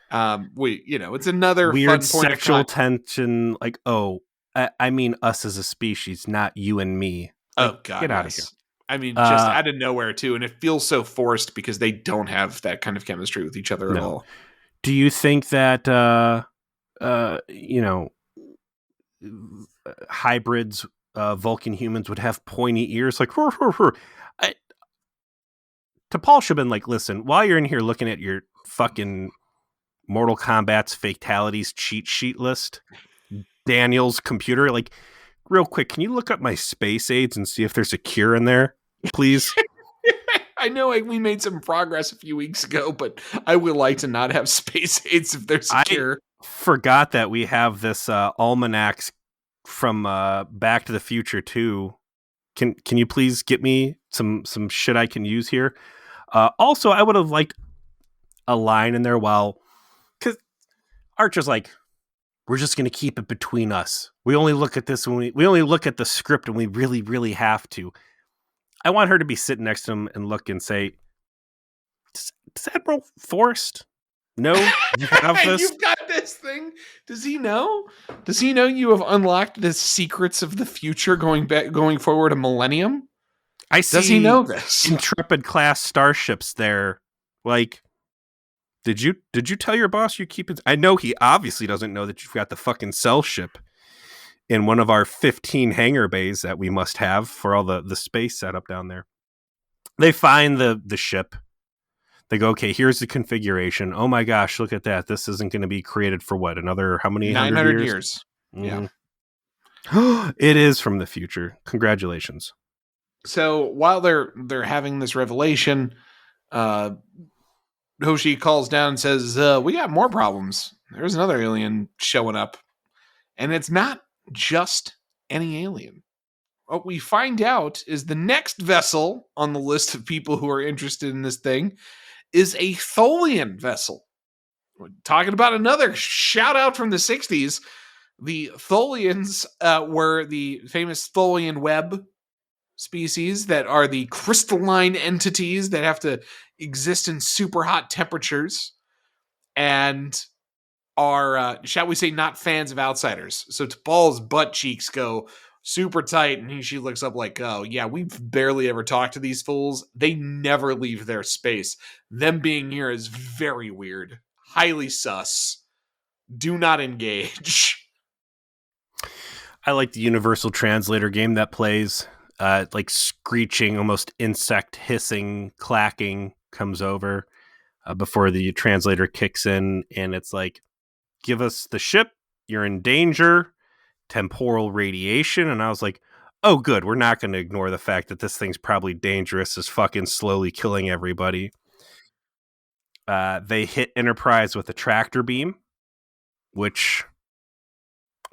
It's another weird fun point sexual tension. Like, oh, I mean us as a species, not you and me. Like, oh God, get out of here. I mean, just out of nowhere too, and it feels so forced because they don't have that kind of chemistry with each other at all. Do you think that hybrids, Vulcan humans would have pointy ears? Like, T'Pol should have been like, listen, while you're in here looking at your fucking Mortal Kombat's fatalities cheat sheet list, Daniel's computer, like, real quick, can you look up my space aids and see if there's a cure in there, please? I know we made some progress a few weeks ago, but I would like to not have space aids if there's a cure. Forgot that we have this almanacs from Back to the Future 2. Can you please get me some shit I can use here? Also, I would have liked a line in there because Archer's like, we're just going to keep it between us. We only look at this when we only look at the script when we really, really have to. I want her to be sitting next to him and look and say, does Admiral Forrest know you have this? You've got this thing. Does he know? Does he know you have unlocked the secrets of the future going forward a millennium? Does he know this? Intrepid class starships there. Like, did you tell your boss you keep it? I know he obviously doesn't know that you've got the fucking cell ship in one of our 15 hangar bays that we must have for all the space setup down there. They find the ship. They go, okay, here's the configuration. Oh my gosh, look at that. This isn't going to be created for what? Another, how many? 900 years. Mm-hmm. Yeah. It is from the future. Congratulations. So while they're having this revelation, Hoshi calls down and says, we got more problems. There's another alien showing up. And it's not just any alien. What we find out is the next vessel on the list of people who are interested in this thing is a Tholian vessel. We're talking about another shout out from the 60s. The Tholians were the famous Tholian web species that are the crystalline entities that have to exist in super hot temperatures. And are, shall we say, not fans of outsiders. So T'Pol's butt cheeks go super tight, and she looks up like, oh, yeah, we've barely ever talked to these fools. They never leave their space. Them being here is very weird. Highly sus. Do not engage. I like the universal translator game that plays. Like screeching, almost insect hissing, clacking comes over before the translator kicks in, and it's like, give us the ship, you're in danger, temporal radiation. And I was like, oh, good, we're not going to ignore the fact that this thing's probably dangerous as fucking slowly killing everybody. They hit Enterprise with a tractor beam, which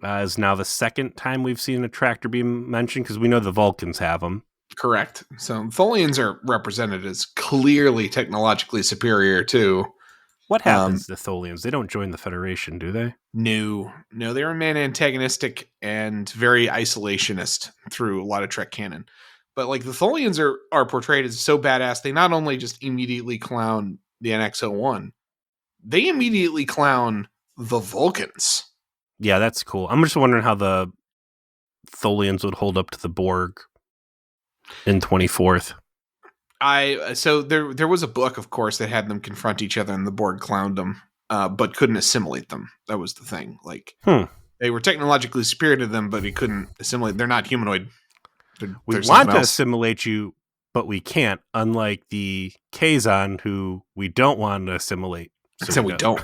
is now the second time we've seen a tractor beam mentioned, because we know the Vulcans have them. Correct. So Tholians are represented as clearly technologically superior too. What happens to Tholians? They don't join the Federation, do they? No, they remain antagonistic and very isolationist through a lot of Trek canon. But like the Tholians are portrayed as so badass, they not only just immediately clown the NX-01, they immediately clown the Vulcans. Yeah, that's cool. I'm just wondering how the Tholians would hold up to the Borg in 24th. So there was a book, of course, that had them confront each other, and the Borg clowned them, but couldn't assimilate them. That was the thing. Like they were technologically superior to them, but he couldn't assimilate. They're not humanoid. We want to assimilate you, but we can't. Unlike the Kazon, who we don't want to assimilate. So we don't.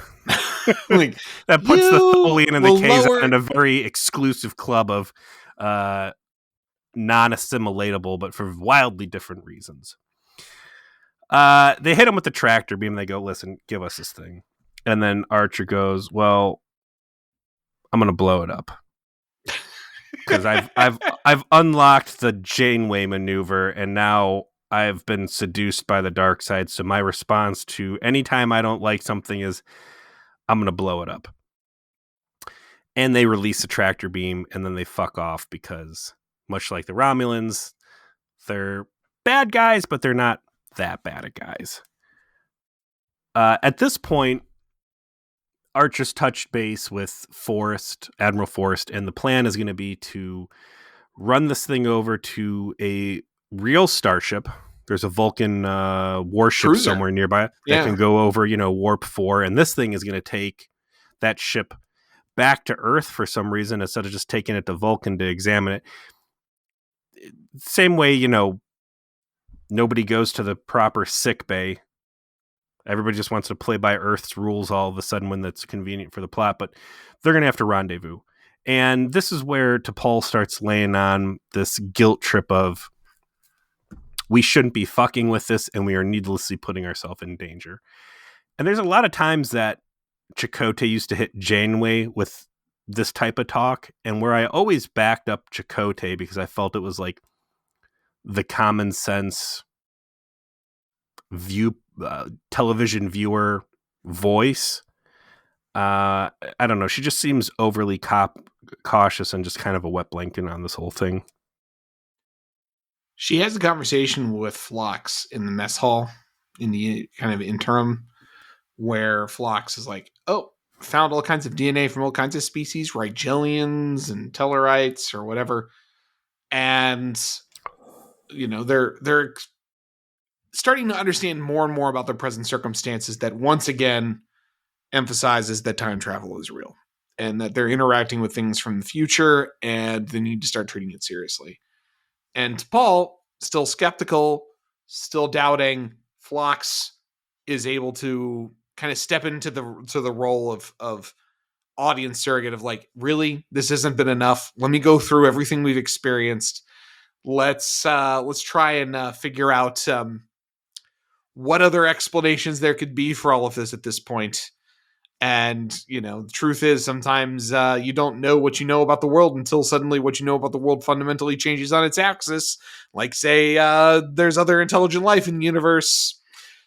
Like that puts the Tholian and the Kazon in a very exclusive club of non-assimilatable, but for wildly different reasons. They hit him with the tractor beam. They go, listen, give us this thing. And then Archer goes, well, I'm going to blow it up. Because I've unlocked the Janeway maneuver, and now I've been seduced by the dark side. So my response to any time I don't like something is, I'm going to blow it up. And they release a tractor beam, and then they fuck off because, much like the Romulans, they're bad guys, but they're not that bad of guys. At this point, Archer's touched base with Admiral Forrest, and the plan is going to be to run this thing over to a real starship. There's a Vulcan warship somewhere nearby that can go over, warp 4, and this thing is going to take that ship back to Earth for some reason instead of just taking it to Vulcan to examine it. Same way, nobody goes to the proper sick bay. Everybody just wants to play by Earth's rules all of a sudden when that's convenient for the plot, but they're going to have to rendezvous. And this is where T'Pol starts laying on this guilt trip of, we shouldn't be fucking with this, and we are needlessly putting ourselves in danger. And there's a lot of times that Chakotay used to hit Janeway with this type of talk, and where I always backed up Chakotay because I felt it was like the common sense television viewer voice. I don't know. She just seems overly cautious and just kind of a wet blanket on this whole thing. She has a conversation with Phlox in the mess hall in the kind of interim where Phlox is like, oh, found all kinds of DNA from all kinds of species, Rigelians and Tellarites or whatever. And, they're starting to understand more and more about their present circumstances that once again emphasizes that time travel is real and that they're interacting with things from the future and they need to start treating it seriously. And Paul, still skeptical, still doubting, Phlox is able to kind of step into the role of audience surrogate of like, really, this hasn't been enough. Let me go through everything we've experienced. Let's try and figure out what other explanations there could be for all of this at this point. And, the truth is sometimes you don't know what you know about the world until suddenly what you know about the world fundamentally changes on its axis. Like, say, there's other intelligent life in the universe.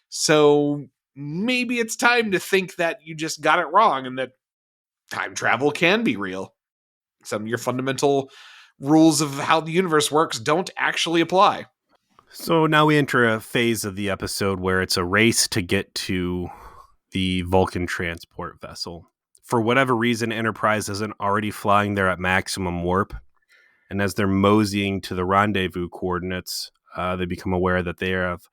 So maybe it's time to think that you just got it wrong and that time travel can be real. Some of your fundamental rules of how the universe works don't actually apply. So now we enter a phase of the episode where it's a race to get to the Vulcan transport vessel. for whatever reason, Enterprise isn't already flying there at maximum warp. And as they're moseying to the rendezvous coordinates, they become aware that they have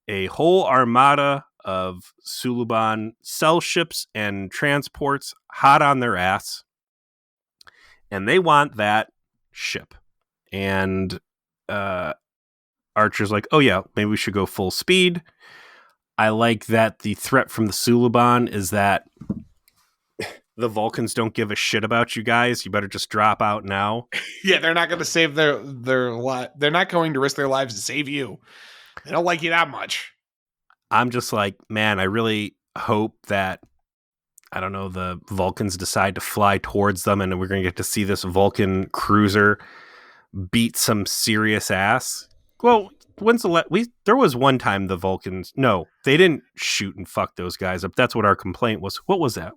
a whole armada of Suluban cell ships and transports hot on their ass. And they want that ship. And Archer's like, oh yeah, maybe we should go full speed. I like that the threat from the Suluban is that the Vulcans don't give a shit about you guys. You better just drop out now. Yeah, they're not going to save their they're not going to risk their lives to save you. They don't like you that much. I'm just like, man, I really hope that, I don't know, the Vulcans decide to fly towards them and we're going to get to see this Vulcan cruiser beat some serious ass. Well, there was one time the Vulcans, no, they didn't shoot and fuck those guys up. That's what our complaint was. What was that?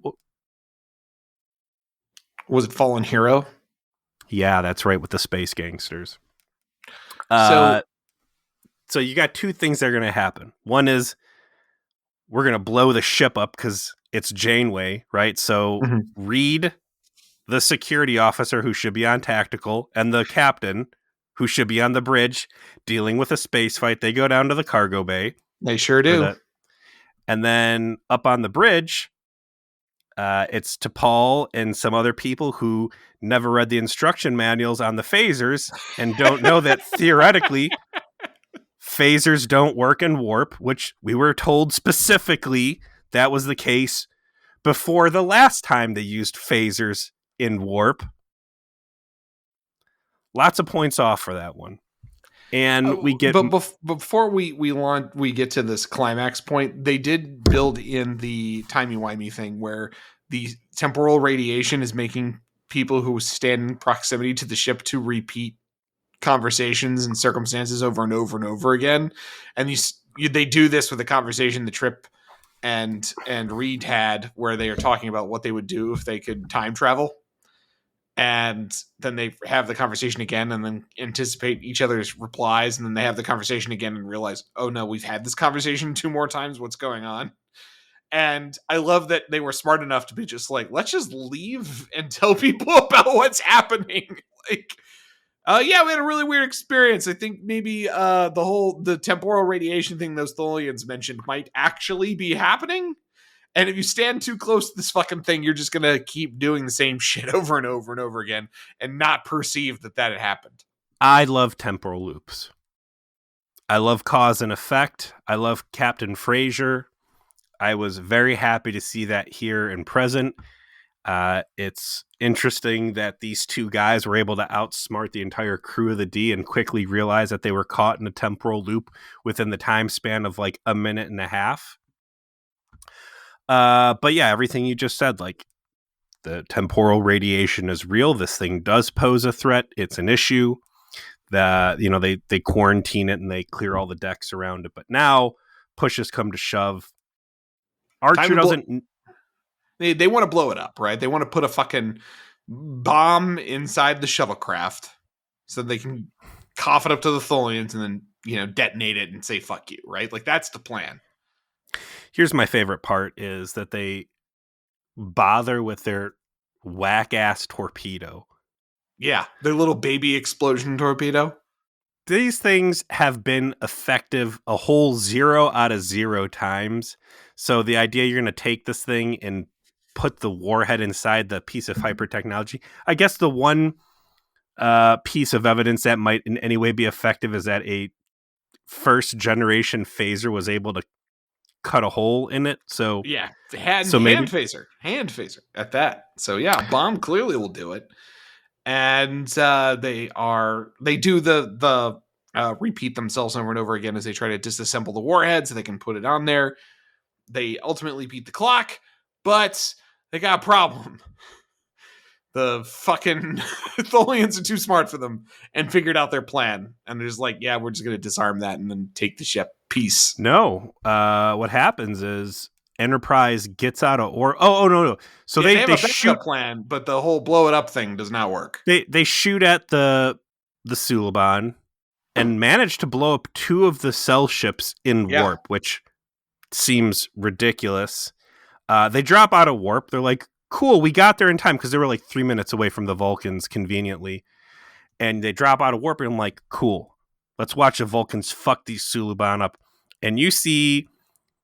Was it Fallen Hero? Yeah, that's right, with the space gangsters. So you got two things that are going to happen. One is we're going to blow the ship up because it's Janeway, right? So Reed, the security officer who should be on tactical, and the captain who should be on the bridge dealing with a space fight, they go down to the cargo bay. They sure do. And then up on the bridge, it's T'Pol and some other people who never read the instruction manuals on the phasers and don't know that theoretically phasers don't work in warp, which we were told specifically that was the case before the last time they used phasers in warp. Lots of points off for that one. And we get... But before we get to this climax point, they did build in the timey-wimey thing where the temporal radiation is making people who stand in proximity to the ship to repeat conversations and circumstances over and over and over again. And they do this with a conversation the Trip and Reed had where they are talking about what they would do if they could time travel. And then they have the conversation again and then anticipate each other's replies. And then they have the conversation again and realize, oh no, we've had this conversation 2 more times. What's going on? And I love that they were smart enough to be just like, let's just leave and tell people about what's happening. Like, yeah, we had a really weird experience. I think maybe the temporal radiation thing those Tholians mentioned might actually be happening. And if you stand too close to this fucking thing, you're just going to keep doing the same shit over and over and over again and not perceive that had happened. I love temporal loops. I love cause and effect. I love Captain Fraser. I was very happy to see that here and present. It's interesting that these two guys were able to outsmart the entire crew of the D and quickly realize that they were caught in a temporal loop within the time span of like a minute and a half. But yeah, everything you just said, like the temporal radiation is real. This thing does pose a threat. It's an issue. They quarantine it and they clear all the decks around it. But now push has come to shove. Archer doesn't. They want to blow it up, right? They want to put a fucking bomb inside the shuttlecraft so they can cough it up to the Tholians and then detonate it and say fuck you, right? Like that's the plan. Here's my favorite part is that they bother with their whack-ass torpedo. Yeah, their little baby explosion torpedo. These things have been effective a whole 0 out of 0 times. So the idea you're going to take this thing and put the warhead inside the piece of hyper technology, I guess the one piece of evidence that might in any way be effective is that a first generation phaser was able to cut a hole in it. So yeah, hand phaser at that. So yeah, bomb clearly will do it. And they do the repeat themselves over and over again as they try to disassemble the warhead so they can put it on there. They ultimately beat the clock, but they got a problem. The fucking Tholians are too smart for them and figured out their plan. And they're just like, yeah, we're just going to disarm that and then take the ship. Peace. No. What happens is Enterprise gets out of no. So they have a shoot plan, but the whole blow it up thing does not work. They shoot at the Suluban and manage to blow up 2 of the cell ships in warp, which seems ridiculous. They drop out of warp. They're like, cool, we got there in time because they were like 3 minutes away from the Vulcans conveniently. And they drop out of warp, and I'm like, cool, let's watch the Vulcans fuck these Suliban up. And you see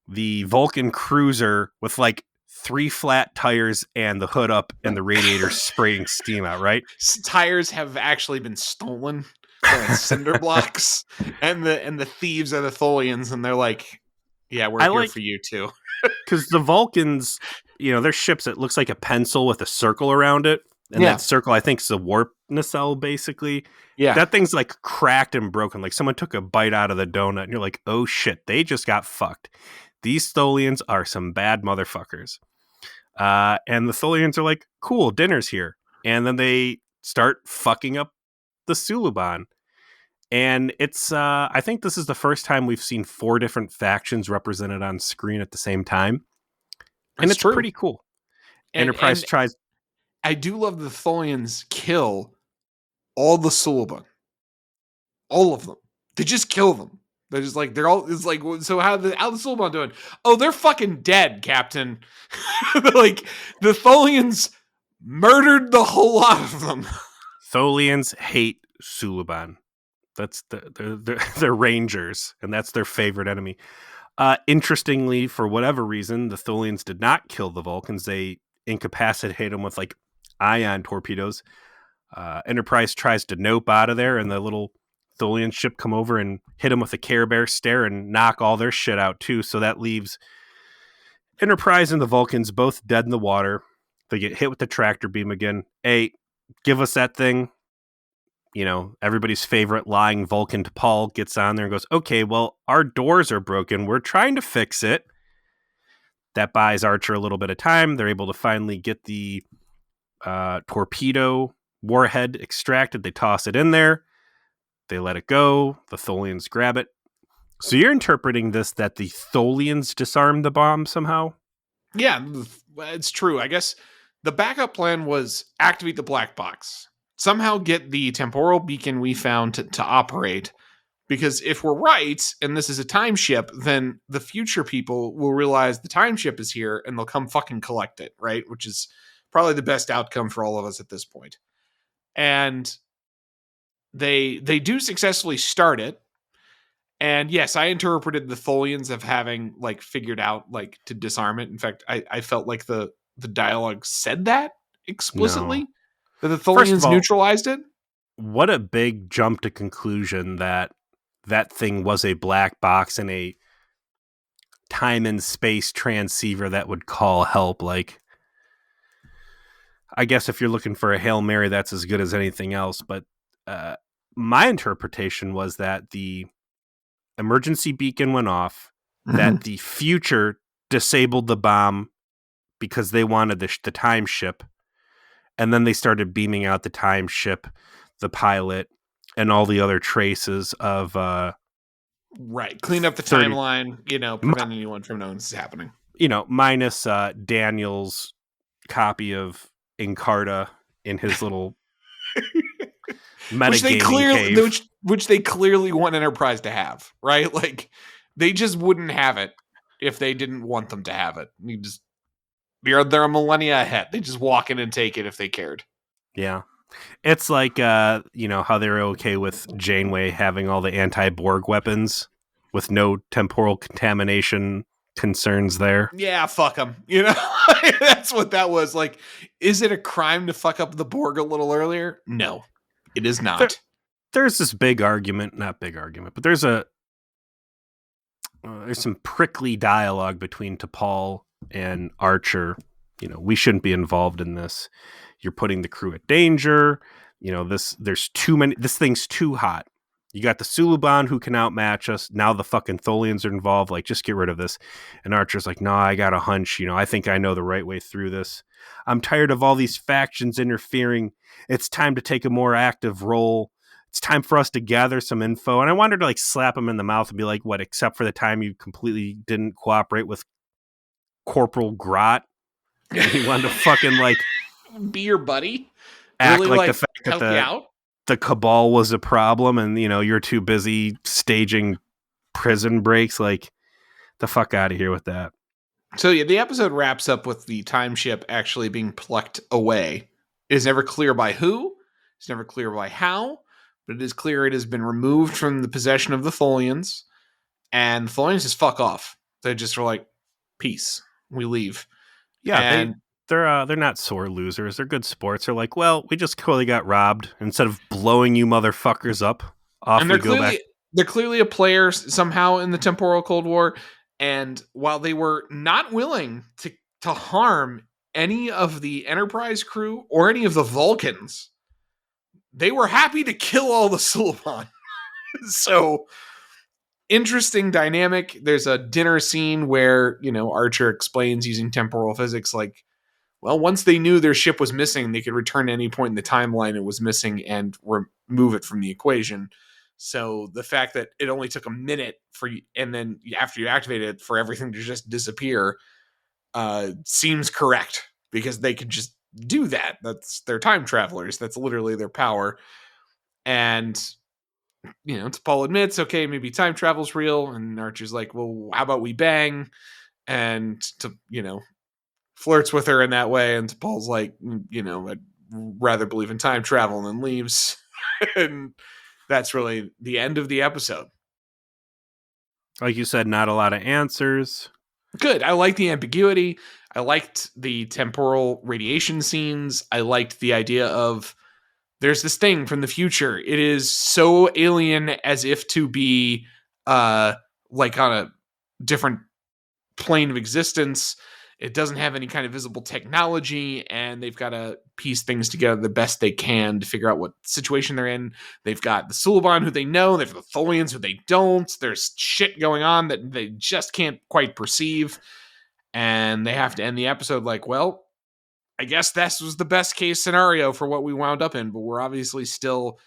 the Vulcan cruiser with like 3 flat tires and the hood up and the radiator spraying steam out, right? Tires have actually been stolen. They're like cinder blocks. And the thieves are the Tholians, and they're like, yeah, we're here for you too. Because the Vulcans, their ships, it looks like a pencil with a circle around it. And that circle, I think, is a warp nacelle, basically. Yeah. That thing's like cracked and broken. Like someone took a bite out of the donut, and you're like, oh shit, they just got fucked. These Tholians are some bad motherfuckers. And the Tholians are like, cool, dinner's here. And then they start fucking up the Suliban. And it's, I think this is the first time we've seen 4 different factions represented on screen at the same time. And it's pretty cool. Enterprise tries. I do love the Tholians kill all the Suliban. All of them. They just kill them. They're just like, it's like, so how the Suliban doing? Oh, they're fucking dead, Captain. Like, the Tholians murdered the whole lot of them. Tholians hate Suliban. That's they're rangers, and that's their favorite enemy. Interestingly, for whatever reason, the Tholians did not kill the Vulcans. They incapacitated them with like ion torpedoes. Enterprise tries to nope out of there, and the little Tholian ship come over and hit them with a Care Bear stare and knock all their shit out too. So that leaves Enterprise and the Vulcans both dead in the water. They get hit with the tractor beam again. Hey, give us that thing. Everybody's favorite lying Vulcan T'Pol gets on there and goes, okay, well, our doors are broken. We're trying to fix it. That buys Archer a little bit of time. They're able to finally get the torpedo warhead extracted. They toss it in there. They let it go. The Tholians grab it. So you're interpreting this that the Tholians disarmed the bomb somehow? Yeah, it's true. I guess the backup plan was activate the black box. Somehow get the temporal beacon we found to operate. Because if we're right, and this is a time ship, then the future people will realize the time ship is here, and they'll come fucking collect it, right? Which is probably the best outcome for all of us at this point. And they do successfully start it. And yes, I interpreted the Tholians of having like figured out like to disarm it. In fact, I felt like the dialogue said that explicitly. No. That the Tholians neutralized it? What a big jump to conclusion that thing was a black box and a time and space transceiver that would call help. Like, I guess if you're looking for a Hail Mary, that's as good as anything else. But my interpretation was that the emergency beacon went off, that the future disabled the bomb because they wanted the time ship. And then they started beaming out the time ship, the pilot, and all the other traces of... right. Clean up the timeline, prevent anyone from knowing this is happening. Minus Daniel's copy of Encarta in his little metagaming cave. Which they clearly want Enterprise to have, right? Like, they just wouldn't have it if they didn't want them to have it. They're a millennia ahead. They just walk in and take it if they cared. Yeah. It's like, how they're okay with Janeway having all the anti-Borg weapons with no temporal contamination concerns there. Yeah, fuck them. That's what that was. Like, is it a crime to fuck up the Borg a little earlier? No, it is not. There's this big argument, not big argument, but there's some prickly dialogue between T'Pol and Archer. We shouldn't be involved in this. You're putting the crew at danger. There's too many. This thing's too hot. You got the Suliban who can outmatch us. Now the fucking Tholians are involved. Like, just get rid of this. And Archer's like, no, I got a hunch. I think I know the right way through this. I'm tired of all these factions interfering. It's time to take a more active role. It's time for us to gather some info. And I wanted to like slap him in the mouth and be like, what, except for the time you completely didn't cooperate with Corporal Grot? And he wanted to fucking like be your buddy, act really, like the fact that the Cabal was a problem, and you're too busy staging prison breaks. Like, the fuck out of here with that. So yeah, the episode wraps up with the time ship actually being plucked away. It is never clear by who. It's never clear by how, but it is clear it has been removed from the possession of the Tholians, and the Tholians just fuck off. They just are like, peace, we leave. Yeah, And they're not sore losers. They're good sports. They're like, well, we just clearly got robbed. Instead of blowing you motherfuckers up, off we go back. They're clearly a player somehow in the temporal Cold War. And while they were not willing to harm any of the Enterprise crew or any of the Vulcans, they were happy to kill all the Suliban. So interesting dynamic. There's a dinner scene where, Archer explains using temporal physics, like, well, once they knew their ship was missing, they could return to any point in the timeline it was missing and remove it from the equation. So the fact that it only took a minute and then after you activate it for everything to just disappear seems correct, because they could just do that. That's their time travelers. That's literally their power. And T'Pol admits, okay, maybe time travel's real, and Archer's like, well, how about we bang? And flirts with her in that way, and T'Pol's like, I'd rather believe in time travel, and then leaves. And that's really the end of the episode. Like you said, not a lot of answers. Good. I like the ambiguity. I liked the temporal radiation scenes. I liked the idea of there's this thing from the future. It is so alien as if to be like on a different plane of existence. It doesn't have any kind of visible technology, and they've got to piece things together the best they can to figure out what situation they're in. They've got the Suliban who they know, they've got the Tholians who they don't. There's shit going on that they just can't quite perceive, and they have to end the episode like, well, I guess this was the best case scenario for what we wound up in, but we're obviously still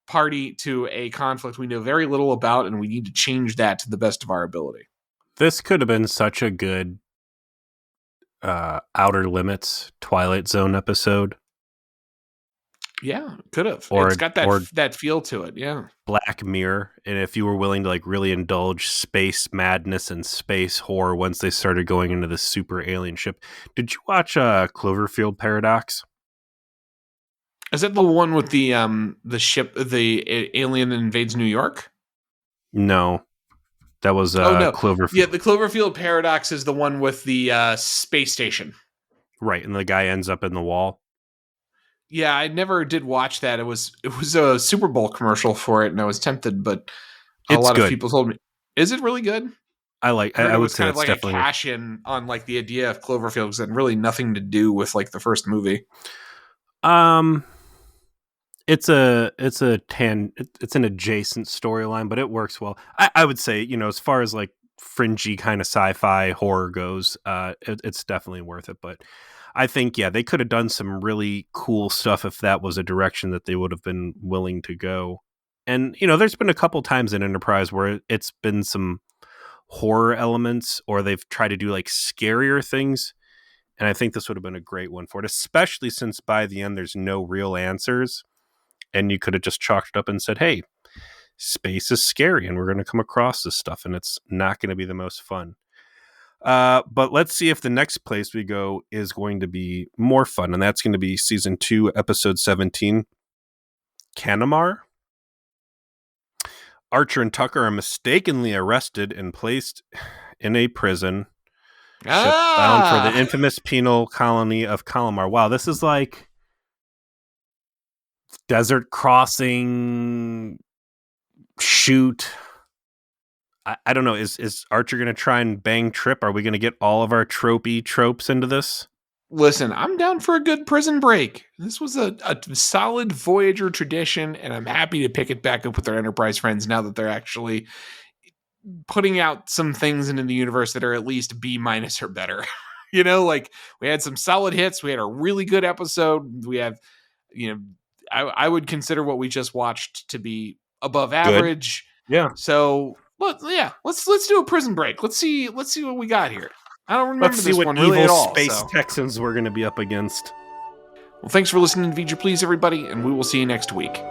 party to a conflict we know very little about, and we need to change that to the best of our ability. This could have been such a good Outer Limits Twilight Zone episode. Yeah, could have. It's got that feel to it, yeah. Black Mirror, and if you were willing to like really indulge space madness and space horror once they started going into the super alien ship. Did you watch Cloverfield Paradox? Is that the one with the ship, the alien that invades New York? No. That was Cloverfield. Yeah, the Cloverfield Paradox is the one with the space station. Right, and the guy ends up in the wall. Yeah, I never did watch that. It was a Super Bowl commercial for it, and I was tempted, but a lot of people told me, is it really good? I would say kind of like definitely a cash in on like the idea of Cloverfield, because it had really nothing to do with like the first movie. It's an adjacent storyline, but it works well. I would say, as far as like fringy kind of sci-fi horror goes, it's definitely worth it. But I think, they could have done some really cool stuff if that was a direction that they would have been willing to go. And, there's been a couple times in Enterprise where it's been some horror elements, or they've tried to do like scarier things. And I think this would have been a great one for it, especially since by the end, there's no real answers. And you could have just chalked it up and said, hey, space is scary and we're going to come across this stuff and it's not going to be the most fun. But let's see if the next place we go is going to be more fun. And that's going to be season 2, episode 17, Canamar. Archer and Tucker are mistakenly arrested and placed in a prison ship bound for the infamous penal colony of Calamar. Wow, this is like Desert Crossing shoot. I don't know. Is Archer going to try and bang Trip? Are we going to get all of our tropes into this? Listen, I'm down for a good prison break. This was a solid Voyager tradition, and I'm happy to pick it back up with our Enterprise friends now that they're actually putting out some things into the universe that are at least B- or better. Like we had some solid hits. We had a really good episode. We have, I would consider what we just watched to be above average. Good. Yeah. So let's do a prison break. Let's see what we got here. I don't remember this one really at all. Space Texans we're going to be up against. Well, thanks for listening to Feature Please, everybody, and we will see you next week.